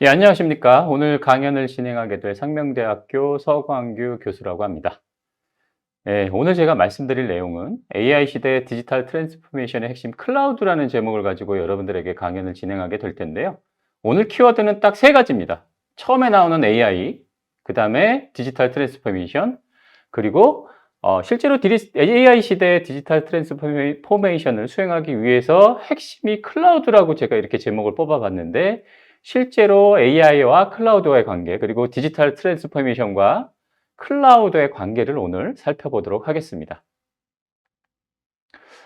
예, 안녕하십니까. 오늘 강연을 진행하게 될 상명대학교 서광규 교수라고 합니다. 예, 오늘 제가 말씀드릴 내용은 AI 시대 디지털 트랜스포메이션의 핵심 클라우드라는 제목을 가지고 여러분들에게 강연을 진행하게 될 텐데요. 오늘 키워드는 딱 세 가지입니다. 처음에 나오는 AI, 그 다음에 디지털 트랜스포메이션, 그리고 실제로 AI 시대의 디지털 트랜스포메이션을 수행하기 위해서 핵심이 클라우드라고 제가 이렇게 제목을 뽑아봤는데, 실제로 AI와 클라우드와의 관계, 그리고 디지털 트랜스포메이션과 클라우드의 관계를 오늘 살펴보도록 하겠습니다.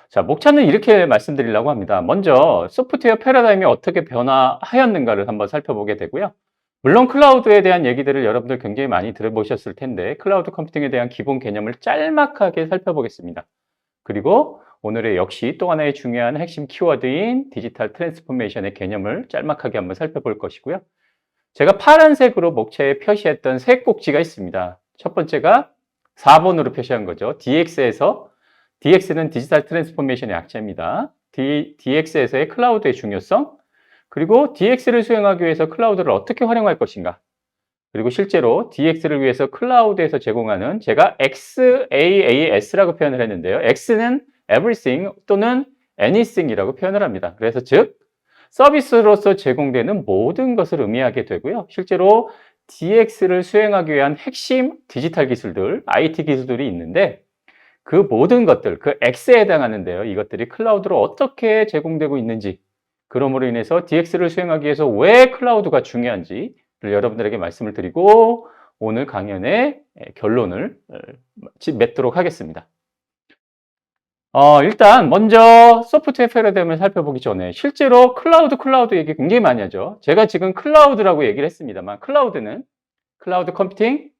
자, 목차는 이렇게 말씀드리려고 합니다. 먼저 소프트웨어 패러다임이 어떻게 변화하였는가를 한번 살펴보게 되고요. 물론 클라우드에 대한 얘기들을 여러분들 굉장히 많이 들어보셨을 텐데 클라우드 컴퓨팅에 대한 기본 개념을 짤막하게 살펴보겠습니다. 그리고 오늘의 역시 또 하나의 중요한 핵심 키워드인 디지털 트랜스포메이션의 개념을 짤막하게 한번 살펴볼 것이고요. 제가 파란색으로 목차에 표시했던 세 꼭지가 있습니다. 첫 번째가 4번으로 표시한 거죠. DX는 디지털 트랜스포메이션의 약자입니다. DX에서의 클라우드의 중요성, 그리고 DX를 수행하기 위해서 클라우드를 어떻게 활용할 것인가, 그리고 실제로 DX를 위해서 클라우드에서 제공하는, 제가 XaaS라고 표현을 했는데요. X는 everything 또는 anything이라고 표현을 합니다. 그래서 즉 서비스로서 제공되는 모든 것을 의미하게 되고요. 실제로 DX를 수행하기 위한 핵심 디지털 기술들, IT 기술들이 있는데 그 모든 것들, 그 X에 해당하는데요. 이것들이 클라우드로 어떻게 제공되고 있는지, 그러므로 인해서 DX를 수행하기 위해서 왜 클라우드가 중요한지를 여러분들에게 말씀을 드리고 오늘 강연의 결론을 맺도록 하겠습니다. 일단 먼저 소프트웨어 패러다임을 살펴보기 전에 실제로 클라우드 얘기 굉장히 많이 하죠. 제가 지금 클라우드라고 얘기를 했습니다만 클라우드는 클라우드 컴퓨팅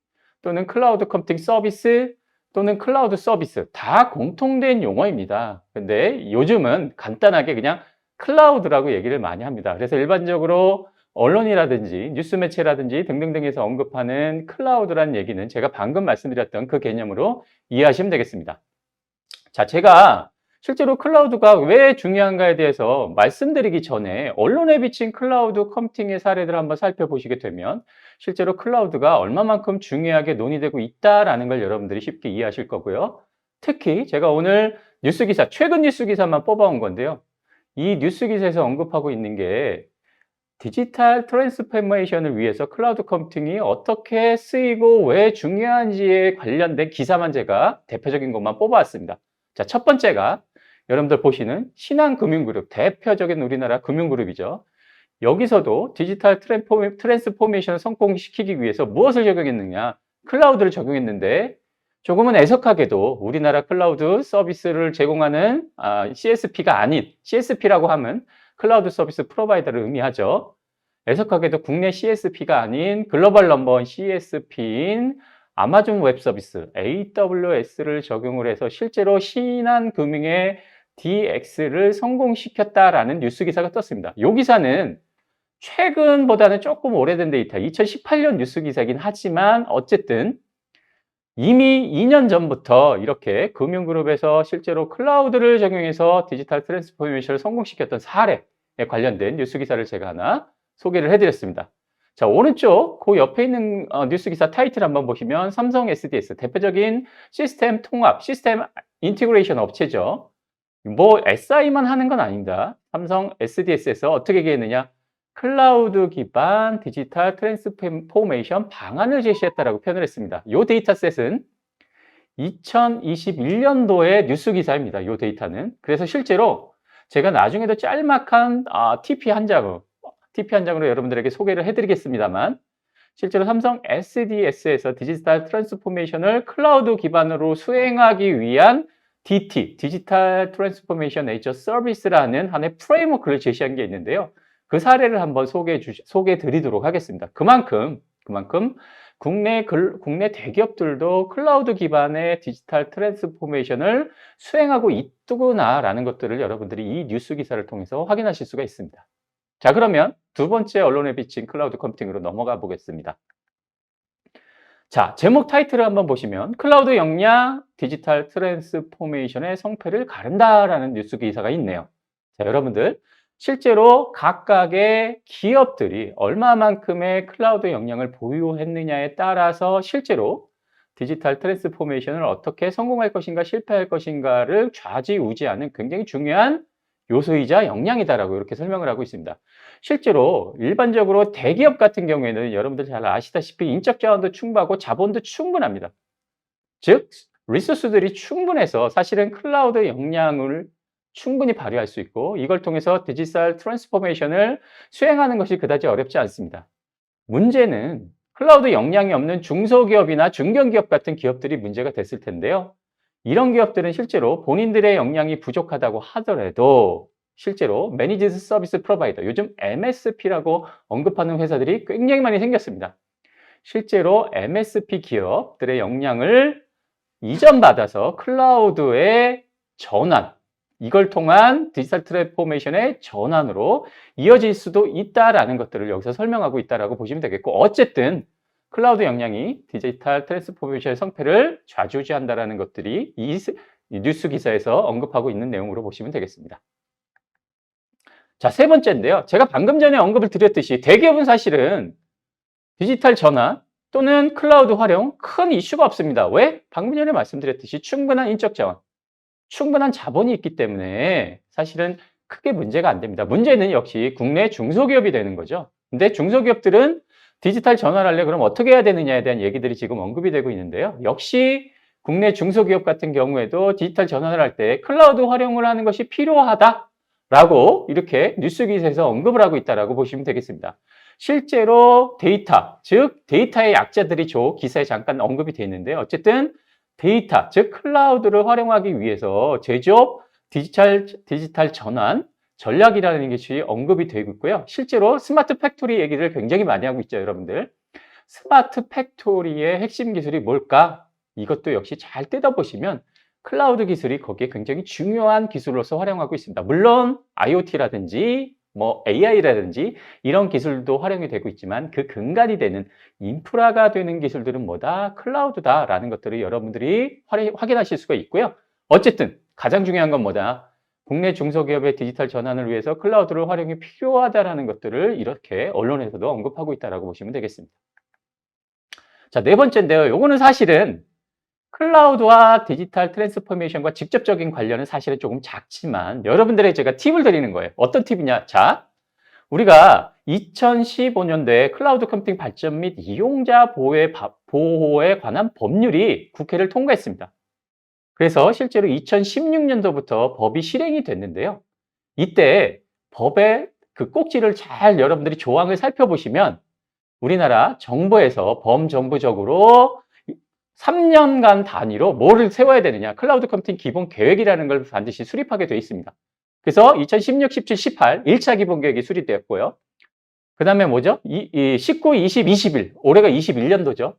또는 클라우드 컴퓨팅 서비스 또는 클라우드 서비스 다 공통된 용어입니다. 근데 요즘은 간단하게 그냥 클라우드라고 얘기를 많이 합니다. 그래서 일반적으로 언론이라든지 뉴스 매체라든지 등등등에서 언급하는 클라우드라는 얘기는 제가 방금 말씀드렸던 그 개념으로 이해하시면 되겠습니다. 자, 제가 실제로 클라우드가 왜 중요한가에 대해서 말씀드리기 전에 언론에 비친 클라우드 컴퓨팅의 사례들을 한번 살펴보시게 되면 실제로 클라우드가 얼마만큼 중요하게 논의되고 있다라는 걸 여러분들이 쉽게 이해하실 거고요. 특히 제가 오늘 뉴스기사, 최근 뉴스기사만 뽑아온 건데요. 이 뉴스기사에서 언급하고 있는 게 디지털 트랜스포메이션을 위해서 클라우드 컴퓨팅이 어떻게 쓰이고 왜 중요한지에 관련된 기사만 제가 대표적인 것만 뽑아왔습니다. 자, 첫 번째가 여러분들 보시는 신한금융그룹, 대표적인 우리나라 금융그룹이죠. 여기서도 디지털 트랜스포메이션을 성공시키기 위해서 무엇을 적용했느냐? 클라우드를 적용했는데 조금은 애석하게도 우리나라 클라우드 서비스를 제공하는 CSP가 아닌, CSP라고 하면 클라우드 서비스 프로바이더를 의미하죠. 애석하게도 국내 CSP가 아닌 글로벌 넘버원 CSP인 아마존 웹 서비스 AWS를 적용을 해서 실제로 신한금융의 DX를 성공시켰다라는 뉴스 기사가 떴습니다. 이 기사는 최근보다는 조금 오래된 데이터, 2018년 뉴스 기사이긴 하지만 어쨌든 이미 2년 전부터 이렇게 금융그룹에서 실제로 클라우드를 적용해서 디지털 트랜스포메이션을 성공시켰던 사례에 관련된 뉴스 기사를 제가 하나 소개를 해드렸습니다. 자, 오른쪽 그 옆에 있는 뉴스 기사 타이틀 한번 보시면 삼성 SDS, 대표적인 시스템 통합, 시스템 인티그레이션 업체죠. 뭐 SI만 하는 건 아닙니다. 삼성 SDS에서 어떻게 얘기했느냐? 클라우드 기반 디지털 트랜스포메이션 방안을 제시했다라고 표현을 했습니다. 이 데이터셋은 2021년도의 뉴스 기사입니다. 이 데이터는. 그래서 실제로 제가 나중에도 짤막한 TP 한 장으로 여러분들에게 소개를 해드리겠습니다만 실제로 삼성 SDS에서 디지털 트랜스포메이션을 클라우드 기반으로 수행하기 위한 DT, 디지털 트랜스포메이션 에이저 서비스라는 하나의 프레임워크를 제시한 게 있는데요. 그 사례를 한번 소개해 드리도록 하겠습니다. 그만큼 국내 대기업들도 클라우드 기반의 디지털 트랜스포메이션을 수행하고 있구나라는 것들을 여러분들이 이 뉴스 기사를 통해서 확인하실 수가 있습니다. 자, 그러면 두 번째 언론에 비친 클라우드 컴퓨팅으로 넘어가 보겠습니다. 자, 제목 타이틀을 한번 보시면 클라우드 역량 디지털 트랜스포메이션의 성패를 가른다라는 뉴스 기사가 있네요. 자, 여러분들 실제로 각각의 기업들이 얼마만큼의 클라우드 역량을 보유했느냐에 따라서 실제로 디지털 트랜스포메이션을 어떻게 성공할 것인가 실패할 것인가를 좌지우지하는 굉장히 중요한 요소이자 역량이다라고 이렇게 설명을 하고 있습니다. 실제로 일반적으로 대기업 같은 경우에는 여러분들 잘 아시다시피 인적 자원도 충분하고 자본도 충분합니다. 즉 리소스들이 충분해서 사실은 클라우드 역량을 충분히 발휘할 수 있고 이걸 통해서 디지털 트랜스포메이션을 수행하는 것이 그다지 어렵지 않습니다. 문제는 클라우드 역량이 없는 중소기업이나 중견기업 같은 기업들이 문제가 됐을 텐데요. 이런 기업들은 실제로 본인들의 역량이 부족하다고 하더라도 실제로 매니지드 서비스 프로바이더, 요즘 MSP라고 언급하는 회사들이 굉장히 많이 생겼습니다. 실제로 MSP 기업들의 역량을 이전받아서 클라우드의 전환, 이걸 통한 디지털 트랜스포메이션의 전환으로 이어질 수도 있다라는 것들을 여기서 설명하고 있다라고 보시면 되겠고, 어쨌든 클라우드 역량이 디지털 트랜스포메이션의 성패를 좌지우지한다라는 것들이 이 뉴스 기사에서 언급하고 있는 내용으로 보시면 되겠습니다. 자, 세 번째인데요. 제가 방금 전에 언급을 드렸듯이 대기업은 사실은 디지털 전환 또는 클라우드 활용 큰 이슈가 없습니다. 왜? 방금 전에 말씀드렸듯이 충분한 인적 자원, 충분한 자본이 있기 때문에 사실은 크게 문제가 안 됩니다. 문제는 역시 국내 중소기업이 되는 거죠. 근데 중소기업들은 디지털 전환을 하려 그럼 어떻게 해야 되느냐에 대한 얘기들이 지금 언급이 되고 있는데요. 역시 국내 중소기업 같은 경우에도 디지털 전환을 할 때 클라우드 활용을 하는 것이 필요하다라고 이렇게 뉴스 기사에서 언급을 하고 있다라고 보시면 되겠습니다. 실제로 데이터, 즉 데이터의 약자들이 기사에 잠깐 언급이 되어 있는데요. 어쨌든 데이터, 즉 클라우드를 활용하기 위해서 제조업 디지털 전환 전략이라는 것이 언급이 되고 있고요. 실제로 스마트 팩토리 얘기를 굉장히 많이 하고 있죠, 여러분들. 스마트 팩토리의 핵심 기술이 뭘까? 이것도 역시 잘 뜯어보시면 클라우드 기술이 거기에 굉장히 중요한 기술로서 활용하고 있습니다. 물론 IoT라든지 뭐 AI라든지 이런 기술도 활용이 되고 있지만 그 근간이 되는 인프라가 되는 기술들은 뭐다? 클라우드다라는 것들을 여러분들이 확인하실 수가 있고요. 어쨌든 가장 중요한 건 뭐다? 국내 중소기업의 디지털 전환을 위해서 클라우드를 활용이 필요하다라는 것들을 이렇게 언론에서도 언급하고 있다라고 보시면 되겠습니다. 자, 네 번째인데요. 요거는 사실은 클라우드와 디지털 트랜스포메이션과 직접적인 관련은 사실은 조금 작지만 여러분들에게 제가 팁을 드리는 거예요. 어떤 팁이냐? 자, 우리가 2015년도에 클라우드 컴퓨팅 발전 및 이용자 보호에 관한 법률이 국회를 통과했습니다. 그래서 실제로 2016년도부터 법이 실행이 됐는데요. 이때 법의 그 꼭지를 잘 여러분들이 조항을 살펴보시면 우리나라 정부에서 범정부적으로 3년간 단위로 뭐를 세워야 되느냐, 클라우드 컴퓨팅 기본 계획이라는 걸 반드시 수립하게 되어 있습니다. 그래서 2016, 17, 18 1차 기본 계획이 수립되었고요. 그 다음에 뭐죠? 19, 20, 21 올해가 21년도죠.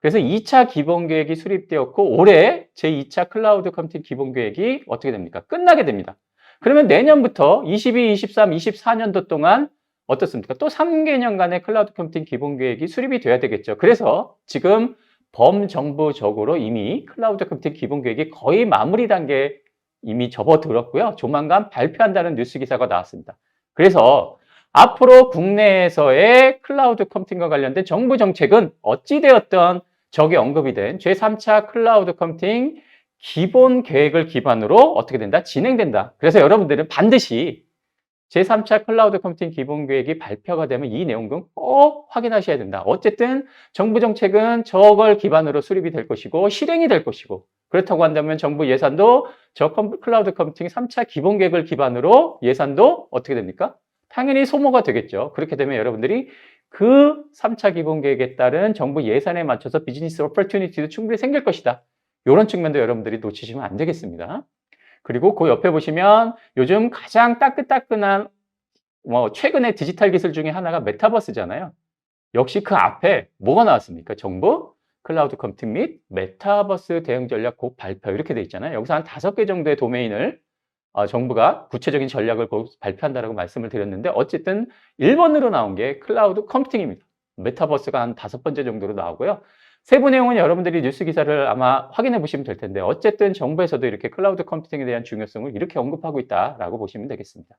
그래서 2차 기본 계획이 수립되었고 올해 제2차 클라우드 컴퓨팅 기본 계획이 어떻게 됩니까? 끝나게 됩니다. 그러면 내년부터 22, 23, 24년도 동안 어떻습니까? 또 3개년간의 클라우드 컴퓨팅 기본 계획이 수립이 돼야 되겠죠. 그래서 지금 범정부적으로 이미 클라우드 컴퓨팅 기본 계획이 거의 마무리 단계에 이미 접어들었고요. 조만간 발표한다는 뉴스 기사가 나왔습니다. 그래서 앞으로 국내에서의 클라우드 컴퓨팅과 관련된 정부 정책은 어찌되었던 저기 언급이 된 제3차 클라우드 컴퓨팅 기본 계획을 기반으로 어떻게 된다? 진행된다. 그래서 여러분들은 반드시 제3차 클라우드 컴퓨팅 기본 계획이 발표가 되면 이 내용은 꼭 확인하셔야 된다. 어쨌든 정부 정책은 저걸 기반으로 수립이 될 것이고 실행이 될 것이고 그렇다고 한다면 정부 예산도 저 클라우드 컴퓨팅 3차 기본 계획을 기반으로 예산도 어떻게 됩니까? 당연히 소모가 되겠죠. 그렇게 되면 여러분들이 그 3차 기본 계획에 따른 정부 예산에 맞춰서 비즈니스 오퍼튜니티도 충분히 생길 것이다. 이런 측면도 여러분들이 놓치시면 안 되겠습니다. 그리고 그 옆에 보시면 요즘 가장 따끈따끈한 최근의 디지털 기술 중에 하나가 메타버스잖아요. 역시 그 앞에 뭐가 나왔습니까? 정부 클라우드 컴퓨팅 및 메타버스 대응 전략 곧 발표 이렇게 돼 있잖아요. 여기서 한 5개 정도의 도메인을 정부가 구체적인 전략을 발표한다라고 말씀을 드렸는데 어쨌든 1번으로 나온 게 클라우드 컴퓨팅입니다. 메타버스가 한 5번째 정도로 나오고요. 세부 내용은 여러분들이 뉴스 기사를 아마 확인해 보시면 될 텐데 어쨌든 정부에서도 이렇게 클라우드 컴퓨팅에 대한 중요성을 이렇게 언급하고 있다라고 보시면 되겠습니다.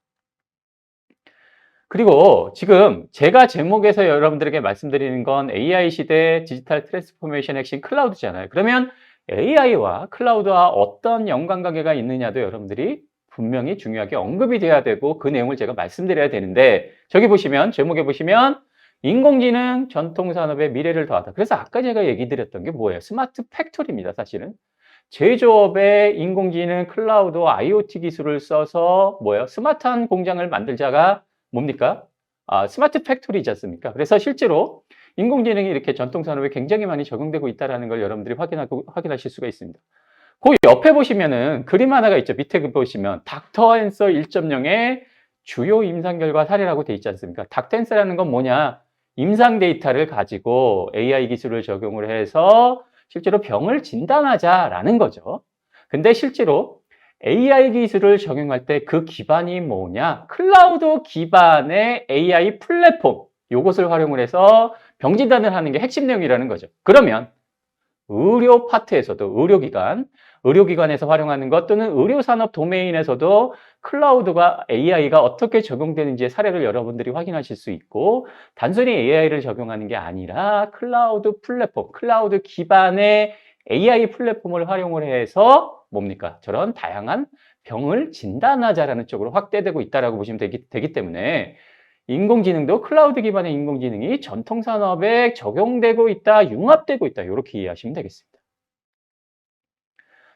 그리고 지금 제가 제목에서 여러분들에게 말씀드리는 건 AI 시대 디지털 트랜스포메이션 핵심 클라우드잖아요. 그러면 AI와 클라우드와 어떤 연관관계가 있느냐도 여러분들이 분명히 중요하게 언급이 돼야 되고 그 내용을 제가 말씀드려야 되는데 저기 보시면 제목에 보시면 인공지능 전통산업의 미래를 더하다. 그래서 아까 제가 얘기 드렸던 게 뭐예요? 스마트 팩토리입니다, 사실은. 제조업에 인공지능, 클라우드, IoT 기술을 써서 뭐예요? 스마트한 공장을 만들자가 뭡니까? 스마트 팩토리지 않습니까? 그래서 실제로 인공지능이 이렇게 전통산업에 굉장히 많이 적용되고 있다는 걸 여러분들이 확인하실 수가 있습니다. 그 옆에 보시면은 그림 하나가 있죠. 밑에 보시면 닥터 앤서 1.0의 주요 임상 결과 사례라고 돼 있지 않습니까? 닥터 앤서라는 건 뭐냐? 임상 데이터를 가지고 AI 기술을 적용을 해서 실제로 병을 진단하자라는 거죠. 근데 실제로 AI 기술을 적용할 때 그 기반이 뭐냐? 클라우드 기반의 AI 플랫폼, 요것을 활용을 해서 병 진단을 하는 게 핵심 내용이라는 거죠. 그러면 의료 파트에서도 의료기관에서 활용하는 것 또는 의료산업 도메인에서도 클라우드가 AI가 어떻게 적용되는지의 사례를 여러분들이 확인하실 수 있고 단순히 AI를 적용하는 게 아니라 클라우드 플랫폼, 클라우드 기반의 AI 플랫폼을 활용을 해서 뭡니까? 저런 다양한 병을 진단하자라는 쪽으로 확대되고 있다고 보시면 되기 때문에 인공지능도 클라우드 기반의 인공지능이 전통산업에 적용되고 있다, 융합되고 있다 이렇게 이해하시면 되겠습니다.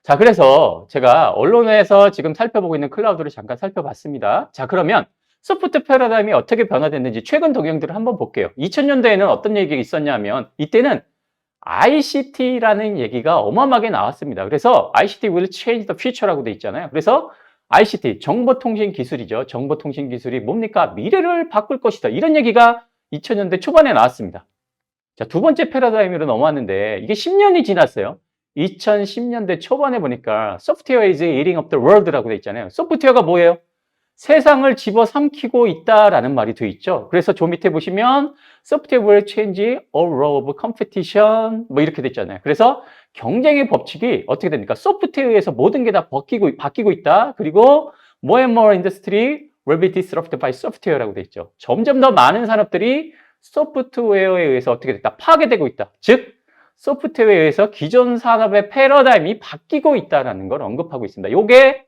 자, 그래서 제가 언론에서 지금 살펴보고 있는 클라우드를 잠깐 살펴봤습니다. 자, 그러면 소프트 패러다임이 어떻게 변화됐는지 최근 동향들을 한번 볼게요. 2000년대에는 어떤 얘기가 있었냐면 이때는 ICT라는 얘기가 어마어마하게 나왔습니다. 그래서 ICT will change the future라고 돼 있잖아요. 그래서 ICT, 정보통신 기술이죠. 정보통신 기술이 뭡니까? 미래를 바꿀 것이다. 이런 얘기가 2000년대 초반에 나왔습니다. 자, 두 번째 패러다임으로 넘어왔는데 이게 10년이 지났어요. 2010년대 초반에 보니까 Software is eating up the world라고 돼 있잖아요. 소프트웨어가 뭐예요? 세상을 집어삼키고 있다라는 말이 돼 있죠. 그래서 저 밑에 보시면 Software will change all law of competition 뭐 이렇게 돼 있잖아요. 그래서 경쟁의 법칙이 어떻게 됩니까? 소프트웨어에서 모든 게 다 바뀌고 있다. 그리고 more and more industry will be disrupted by software라고 돼 있죠. 점점 더 많은 산업들이 소프트웨어에 의해서 어떻게 됐다? 파괴되고 있다. 즉 소프트웨어에 의해서 기존 산업의 패러다임이 바뀌고 있다는 걸 언급하고 있습니다. 요게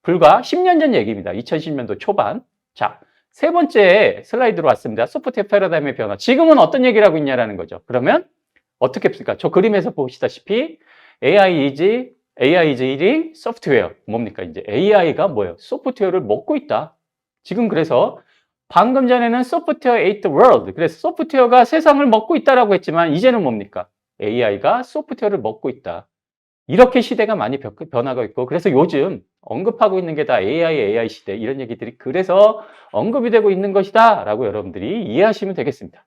불과 10년 전 얘기입니다. 2010년도 초반. 자, 세 번째 슬라이드로 왔습니다. 소프트웨어 패러다임의 변화. 지금은 어떤 얘기를 하고 있냐라는 거죠. 그러면 어떻게 했을까? 저 그림에서 보시다시피 AI is eating software. 뭡니까? 이제 AI가 뭐예요? 소프트웨어를 먹고 있다. 지금 그래서 방금 전에는 software ate the world. 그래서 소프트웨어가 세상을 먹고 있다라고 했지만 이제는 뭡니까? AI가 소프트웨어를 먹고 있다. 이렇게 시대가 많이 변화가 있고 그래서 요즘 언급하고 있는 게 다 AI 시대 이런 얘기들이 그래서 언급이 되고 있는 것이다 라고 여러분들이 이해하시면 되겠습니다.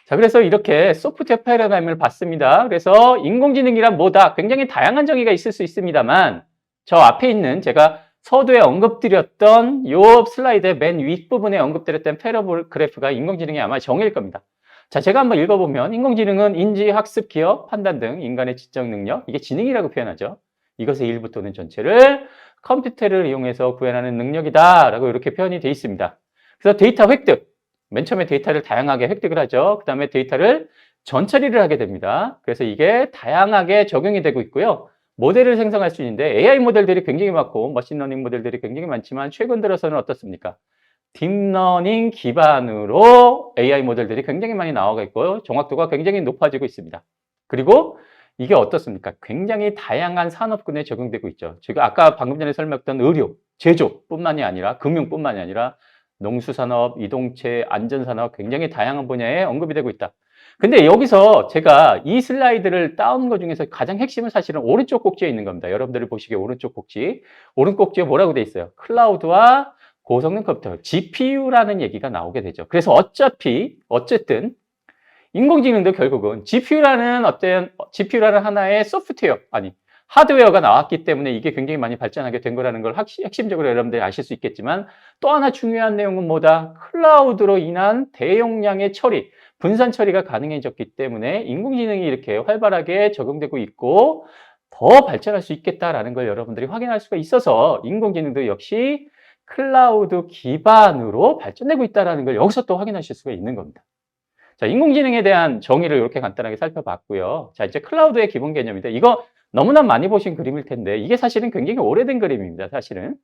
자, 그래서 이렇게 소프트웨어 패러다임을 봤습니다. 그래서 인공지능이란 뭐다? 굉장히 다양한 정의가 있을 수 있습니다만 저 앞에 있는 제가 서두에 언급드렸던 요 슬라이드의 맨 윗부분에 언급드렸던 패러그래프가 인공지능의 아마 정의일 겁니다. 자, 제가 한번 읽어보면 인공지능은 인지, 학습, 기억, 판단 등 인간의 지적 능력, 이게 지능이라고 표현하죠. 이것의 일부 또는 전체를 컴퓨터를 이용해서 구현하는 능력이다 라고 이렇게 표현이 되어 있습니다. 그래서 데이터 획득, 맨 처음에 데이터를 다양하게 획득을 하죠. 그 다음에 데이터를 전처리를 하게 됩니다. 그래서 이게 다양하게 적용이 되고 있고요. 모델을 생성할 수 있는데 AI 모델들이 굉장히 많고 머신러닝 모델들이 굉장히 많지만 최근 들어서는 어떻습니까? 딥러닝 기반으로 AI 모델들이 굉장히 많이 나와가 있고요. 정확도가 굉장히 높아지고 있습니다. 그리고 이게 어떻습니까? 굉장히 다양한 산업군에 적용되고 있죠. 제가 아까 방금 전에 설명했던 의료, 제조뿐만이 아니라 금융뿐만이 아니라 농수산업, 이동체, 안전산업 굉장히 다양한 분야에 언급이 되고 있다. 근데 여기서 제가 이 슬라이드를 따온 것 중에서 가장 핵심은 사실은 오른쪽 꼭지에 있는 겁니다. 여러분들이 보시기에 오른쪽 꼭지. 오른 꼭지에 뭐라고 돼 있어요? 클라우드와 고성능 컴퓨터, GPU라는 얘기가 나오게 되죠. 그래서 어쨌든 인공지능도 결국은 GPU라는 하나의 소프트웨어, 하드웨어가 나왔기 때문에 이게 굉장히 많이 발전하게 된 거라는 걸 핵심적으로 여러분들이 아실 수 있겠지만 또 하나 중요한 내용은 뭐다? 클라우드로 인한 대용량의 처리, 분산 처리가 가능해졌기 때문에 인공지능이 이렇게 활발하게 적용되고 있고 더 발전할 수 있겠다라는 걸 여러분들이 확인할 수가 있어서 인공지능도 역시 클라우드 기반으로 발전되고 있다는 걸 여기서 또 확인하실 수가 있는 겁니다. 자, 인공지능에 대한 정의를 이렇게 간단하게 살펴봤고요. 자, 이제 클라우드의 기본 개념인데 이거 너무나 많이 보신 그림일 텐데 이게 사실은 굉장히 오래된 그림입니다. 사실은.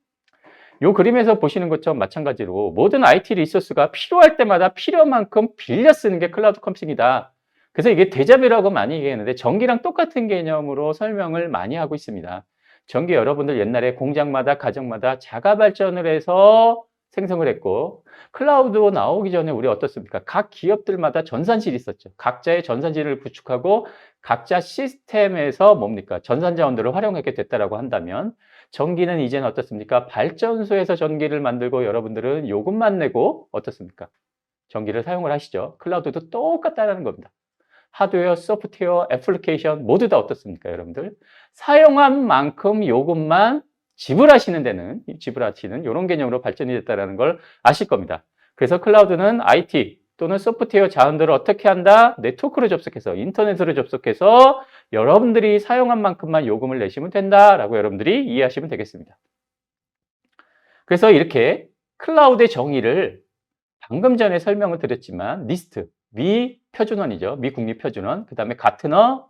이 그림에서 보시는 것처럼 마찬가지로 모든 IT 리소스가 필요할 때마다 필요만큼 빌려 쓰는 게 클라우드 컴퓨팅이다. 그래서 이게 데자뷰라고 많이 얘기하는데 전기랑 똑같은 개념으로 설명을 많이 하고 있습니다. 전기 여러분들 옛날에 공장마다 가정마다 자가 발전을 해서 생성을 했고 클라우드 나오기 전에 우리 어떻습니까? 각 기업들마다 전산실이 있었죠. 각자의 전산실을 구축하고 각자 시스템에서 뭡니까? 전산 자원들을 활용하게 됐다라고 한다면 전기는 이제는 어떻습니까? 발전소에서 전기를 만들고 여러분들은 요금만 내고 어떻습니까? 전기를 사용을 하시죠. 클라우드도 똑같다는 겁니다. 하드웨어, 소프트웨어, 애플리케이션 모두 다 어떻습니까, 여러분들? 사용한 만큼 요금만 지불하시는 이런 개념으로 발전이 됐다는 걸 아실 겁니다. 그래서 클라우드는 IT 또는 소프트웨어 자원들을 어떻게 한다? 네트워크로 접속해서, 인터넷으로 접속해서 여러분들이 사용한 만큼만 요금을 내시면 된다라고 여러분들이 이해하시면 되겠습니다. 그래서 이렇게 클라우드의 정의를 방금 전에 설명을 드렸지만 니스트, 미 표준원이죠. 미 국립표준원, 그 다음에 가트너,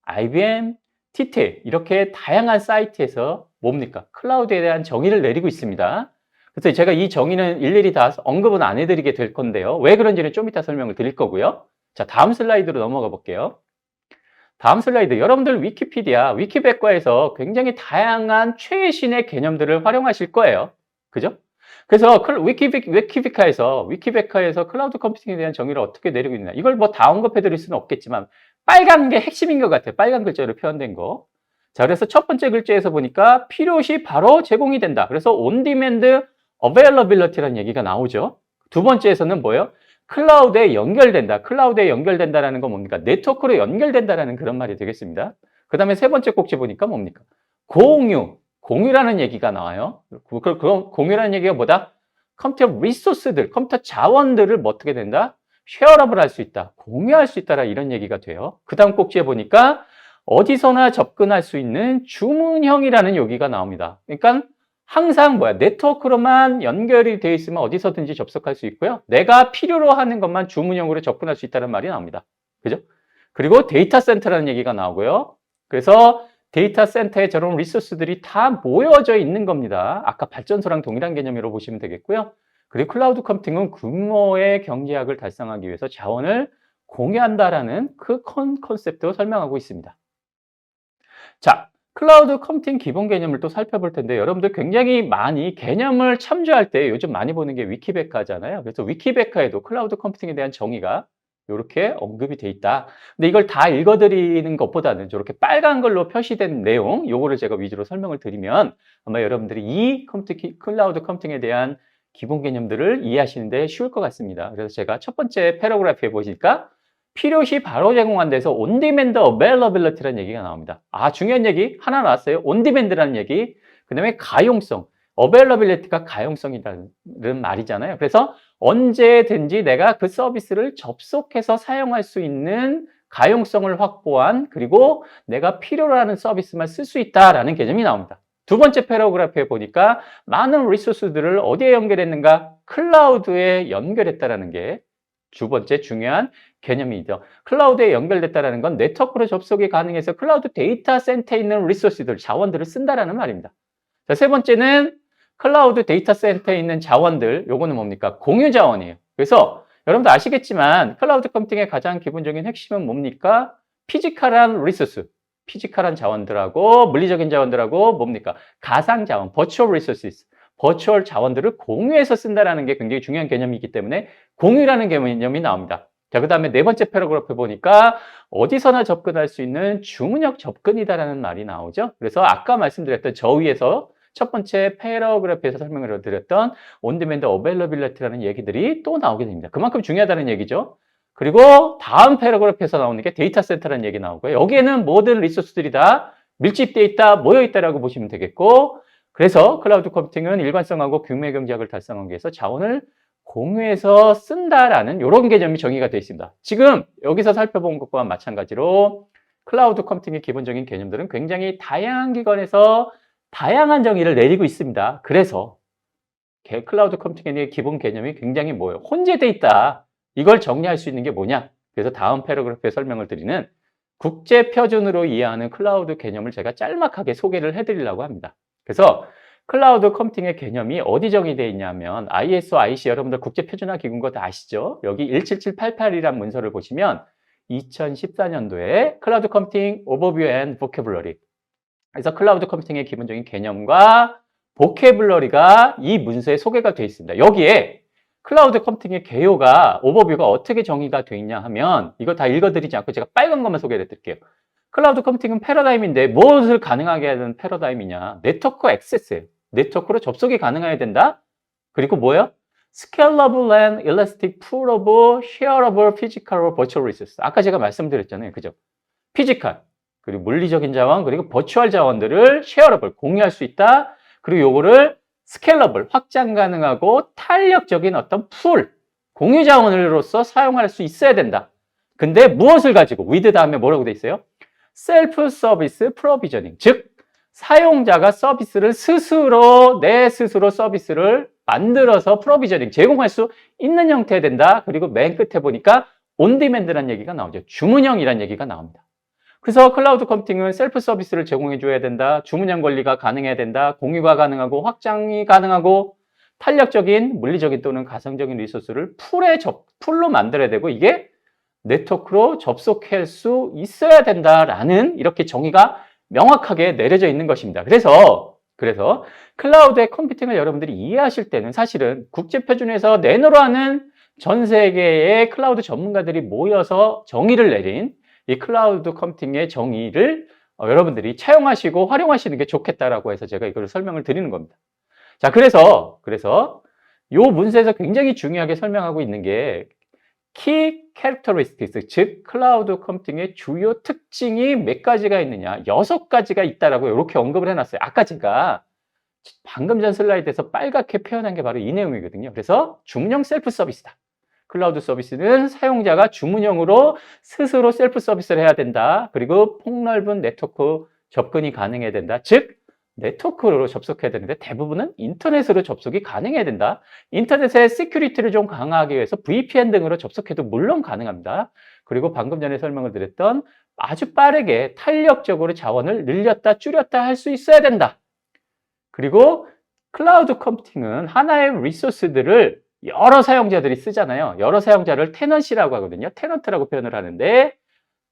IBM, TTEC 이렇게 다양한 사이트에서 뭡니까? 클라우드에 대한 정의를 내리고 있습니다. 그래서 제가 이 정의는 일일이 다 언급은 안 해드리게 될 건데요. 왜 그런지는 좀 이따 설명을 드릴 거고요. 자, 다음 슬라이드로 넘어가 볼게요. 다음 슬라이드. 여러분들 위키피디아, 위키백과에서 굉장히 다양한 최신의 개념들을 활용하실 거예요. 그죠? 그래서 위키백과에서 클라우드 컴퓨팅에 대한 정의를 어떻게 내리고 있느냐. 이걸 뭐 다 언급해 드릴 수는 없겠지만 빨간 게 핵심인 것 같아요. 빨간 글자로 표현된 거. 자, 그래서 첫 번째 글자에서 보니까 필요시 바로 제공이 된다. 그래서 on demand availability라는 얘기가 나오죠. 두 번째에서는 뭐예요? 클라우드에 연결된다. 클라우드에 연결된다라는 건 뭡니까? 네트워크로 연결된다라는 그런 말이 되겠습니다. 그 다음에 세 번째 꼭지 보니까 뭡니까? 공유라는 얘기가 나와요. 그럼 공유라는 얘기가 뭐다? 컴퓨터 리소스들, 컴퓨터 자원들을 뭐 어떻게 된다? 쉐어업을 할 수 있다. 공유할 수 있다라 이런 얘기가 돼요. 그 다음 꼭지에 보니까 어디서나 접근할 수 있는 주문형이라는 여기가 나옵니다. 그러니까 항상 네트워크로만 연결이 되어 있으면 어디서든지 접속할 수 있고요. 내가 필요로 하는 것만 주문형으로 접근할 수 있다는 말이 나옵니다. 그죠? 그리고 데이터 센터라는 얘기가 나오고요. 그래서 데이터 센터에 저런 리소스들이 다 모여져 있는 겁니다. 아까 발전소랑 동일한 개념으로 보시면 되겠고요. 그리고 클라우드 컴퓨팅은 규모의 경제학을 달성하기 위해서 자원을 공유한다라는 그 컨셉도 설명하고 있습니다. 자, 클라우드 컴퓨팅 기본 개념을 또 살펴볼 텐데 여러분들 굉장히 많이 개념을 참조할 때 요즘 많이 보는 게 위키백과잖아요. 그래서 위키백과에도 클라우드 컴퓨팅에 대한 정의가 이렇게 언급이 돼 있다. 근데 이걸 다 읽어드리는 것보다는 저렇게 빨간 걸로 표시된 내용, 요거를 제가 위주로 설명을 드리면 아마 여러분들이 이 클라우드 컴퓨팅에 대한 기본 개념들을 이해하시는데 쉬울 것 같습니다. 그래서 제가 첫 번째 패러그래프에 보시니까 필요시 바로 제공한 데서 온디맨드 어베일러빌리티라는 얘기가 나옵니다. 아, 중요한 얘기 하나 나왔어요. 온디맨드라는 얘기. 그 다음에 가용성. 어베일러빌리티가 가용성이라는 말이잖아요. 그래서 언제든지 내가 그 서비스를 접속해서 사용할 수 있는 가용성을 확보한 그리고 내가 필요로 하는 서비스만 쓸 수 있다라는 개념이 나옵니다. 두 번째 패러그래프에 보니까 많은 리소스들을 어디에 연결했는가? 클라우드에 연결했다라는 게 두 번째 중요한 개념이죠. 클라우드에 연결됐다는 건 네트워크로 접속이 가능해서 클라우드 데이터 센터에 있는 리소스들, 자원들을 쓴다라는 말입니다. 자, 세 번째는 클라우드 데이터 센터에 있는 자원들, 요거는 뭡니까? 공유 자원이에요. 그래서 여러분들 아시겠지만 클라우드 컴퓨팅의 가장 기본적인 핵심은 뭡니까? 피지컬한 리소스, 피지컬한 자원들하고 물리적인 자원들하고 뭡니까? 가상 자원, 버추얼 리소스, 버추얼 자원들을 공유해서 쓴다라는 게 굉장히 중요한 개념이기 때문에 공유라는 개념이 나옵니다. 자, 그 다음에 네 번째 패러그래프 보니까 어디서나 접근할 수 있는 주문형 접근이다라는 말이 나오죠. 그래서 아까 말씀드렸던 저 위에서 첫 번째 패러그래프에서 설명을 드렸던 온디맨드 어베일러빌리티라는 얘기들이 또 나오게 됩니다. 그만큼 중요하다는 얘기죠. 그리고 다음 패러그래프에서 나오는 게 데이터 센터라는 얘기 나오고요. 여기에는 모든 리소스들이 다 밀집되어 있다, 모여 있다라고 보시면 되겠고, 그래서 클라우드 컴퓨팅은 일관성하고 규모의 경제학을 달성하기 위해서 자원을 공유해서 쓴다라는 이런 개념이 정의가 되어 있습니다. 지금 여기서 살펴본 것과 마찬가지로 클라우드 컴퓨팅의 기본적인 개념들은 굉장히 다양한 기관에서 다양한 정의를 내리고 있습니다. 그래서 클라우드 컴퓨팅의 기본 개념이 굉장히 뭐예요? 혼재돼 있다. 이걸 정리할 수 있는 게 뭐냐? 그래서 다음 패러그래프에 설명을 드리는 국제 표준으로 이해하는 클라우드 개념을 제가 짤막하게 소개를 해드리려고 합니다. 그래서 클라우드 컴퓨팅의 개념이 어디 정의되어 있냐면 ISO, IC 여러분들 국제 표준화 기구인 거 다 아시죠? 여기 17788이란 문서를 보시면 2014년도에 클라우드 컴퓨팅 오버뷰 앤 보캐블러리, 그래서 클라우드 컴퓨팅의 기본적인 개념과 보캐블러리가 이 문서에 소개가 되어 있습니다. 여기에 클라우드 컴퓨팅의 개요가 오버뷰가 어떻게 정의가 되어 있냐 하면 이거 다 읽어드리지 않고 제가 빨간 것만 소개를 해드릴게요. 클라우드 컴퓨팅은 패러다임인데 무엇을 가능하게 하는 패러다임이냐? 네트워크 액세스예요. 네트워크로 접속이 가능해야 된다. 그리고 뭐예요? Scalable and elastic pool of shareable physical or virtual resources. 아까 제가 말씀드렸잖아요. 그죠? 피지컬, 그리고 물리적인 자원, 그리고 버추얼 자원들을 쉐어러블, 공유할 수 있다. 그리고 요거를 스케일러블, 확장 가능하고 탄력적인 어떤 풀, 공유 자원으로서 사용할 수 있어야 된다. 근데 무엇을 가지고? with 다음에 뭐라고 돼 있어요? 셀프 서비스 프로비저닝, 즉 사용자가 서비스를 스스로 내 스스로 서비스를 만들어서 프로비저닝, 제공할 수 있는 형태가 된다. 그리고 맨 끝에 보니까 온디맨드라는 얘기가 나오죠. 주문형이라는 얘기가 나옵니다. 그래서 클라우드 컴퓨팅은 셀프 서비스를 제공해 줘야 된다. 주문형 관리가 가능해야 된다. 공유가 가능하고 확장이 가능하고 탄력적인 물리적인 또는 가상적인 리소스를 풀로 만들어야 되고 이게 네트워크로 접속할 수 있어야 된다라는 이렇게 정의가 명확하게 내려져 있는 것입니다. 그래서 클라우드의 컴퓨팅을 여러분들이 이해하실 때는 사실은 국제표준에서 내놓으라 하는 전 세계의 클라우드 전문가들이 모여서 정의를 내린 이 클라우드 컴퓨팅의 정의를 여러분들이 차용하시고 활용하시는 게 좋겠다라고 해서 제가 이걸 설명을 드리는 겁니다. 자, 그래서 이 문서에서 굉장히 중요하게 설명하고 있는 게 Key Characteristics, 즉 클라우드 컴퓨팅의 주요 특징이 몇 가지가 있느냐, 6가지가 있다라고 이렇게 언급을 해놨어요. 아까 제가 방금 전 슬라이드에서 빨갛게 표현한 게 바로 이 내용이거든요. 그래서 주문형 셀프 서비스다. 클라우드 서비스는 사용자가 주문형으로 스스로 셀프 서비스를 해야 된다. 그리고 폭넓은 네트워크 접근이 가능해야 된다. 즉 네트워크로 접속해야 되는데 대부분은 인터넷으로 접속이 가능해야 된다. 인터넷의 시큐리티를 좀 강화하기 위해서 VPN 등으로 접속해도 물론 가능합니다. 그리고 방금 전에 설명을 드렸던 아주 빠르게 탄력적으로 자원을 늘렸다 줄였다 할 수 있어야 된다. 그리고 클라우드 컴퓨팅은 하나의 리소스들을 여러 사용자들이 쓰잖아요. 여러 사용자를 테넌시라고 하거든요. 테넌트라고 표현을 하는데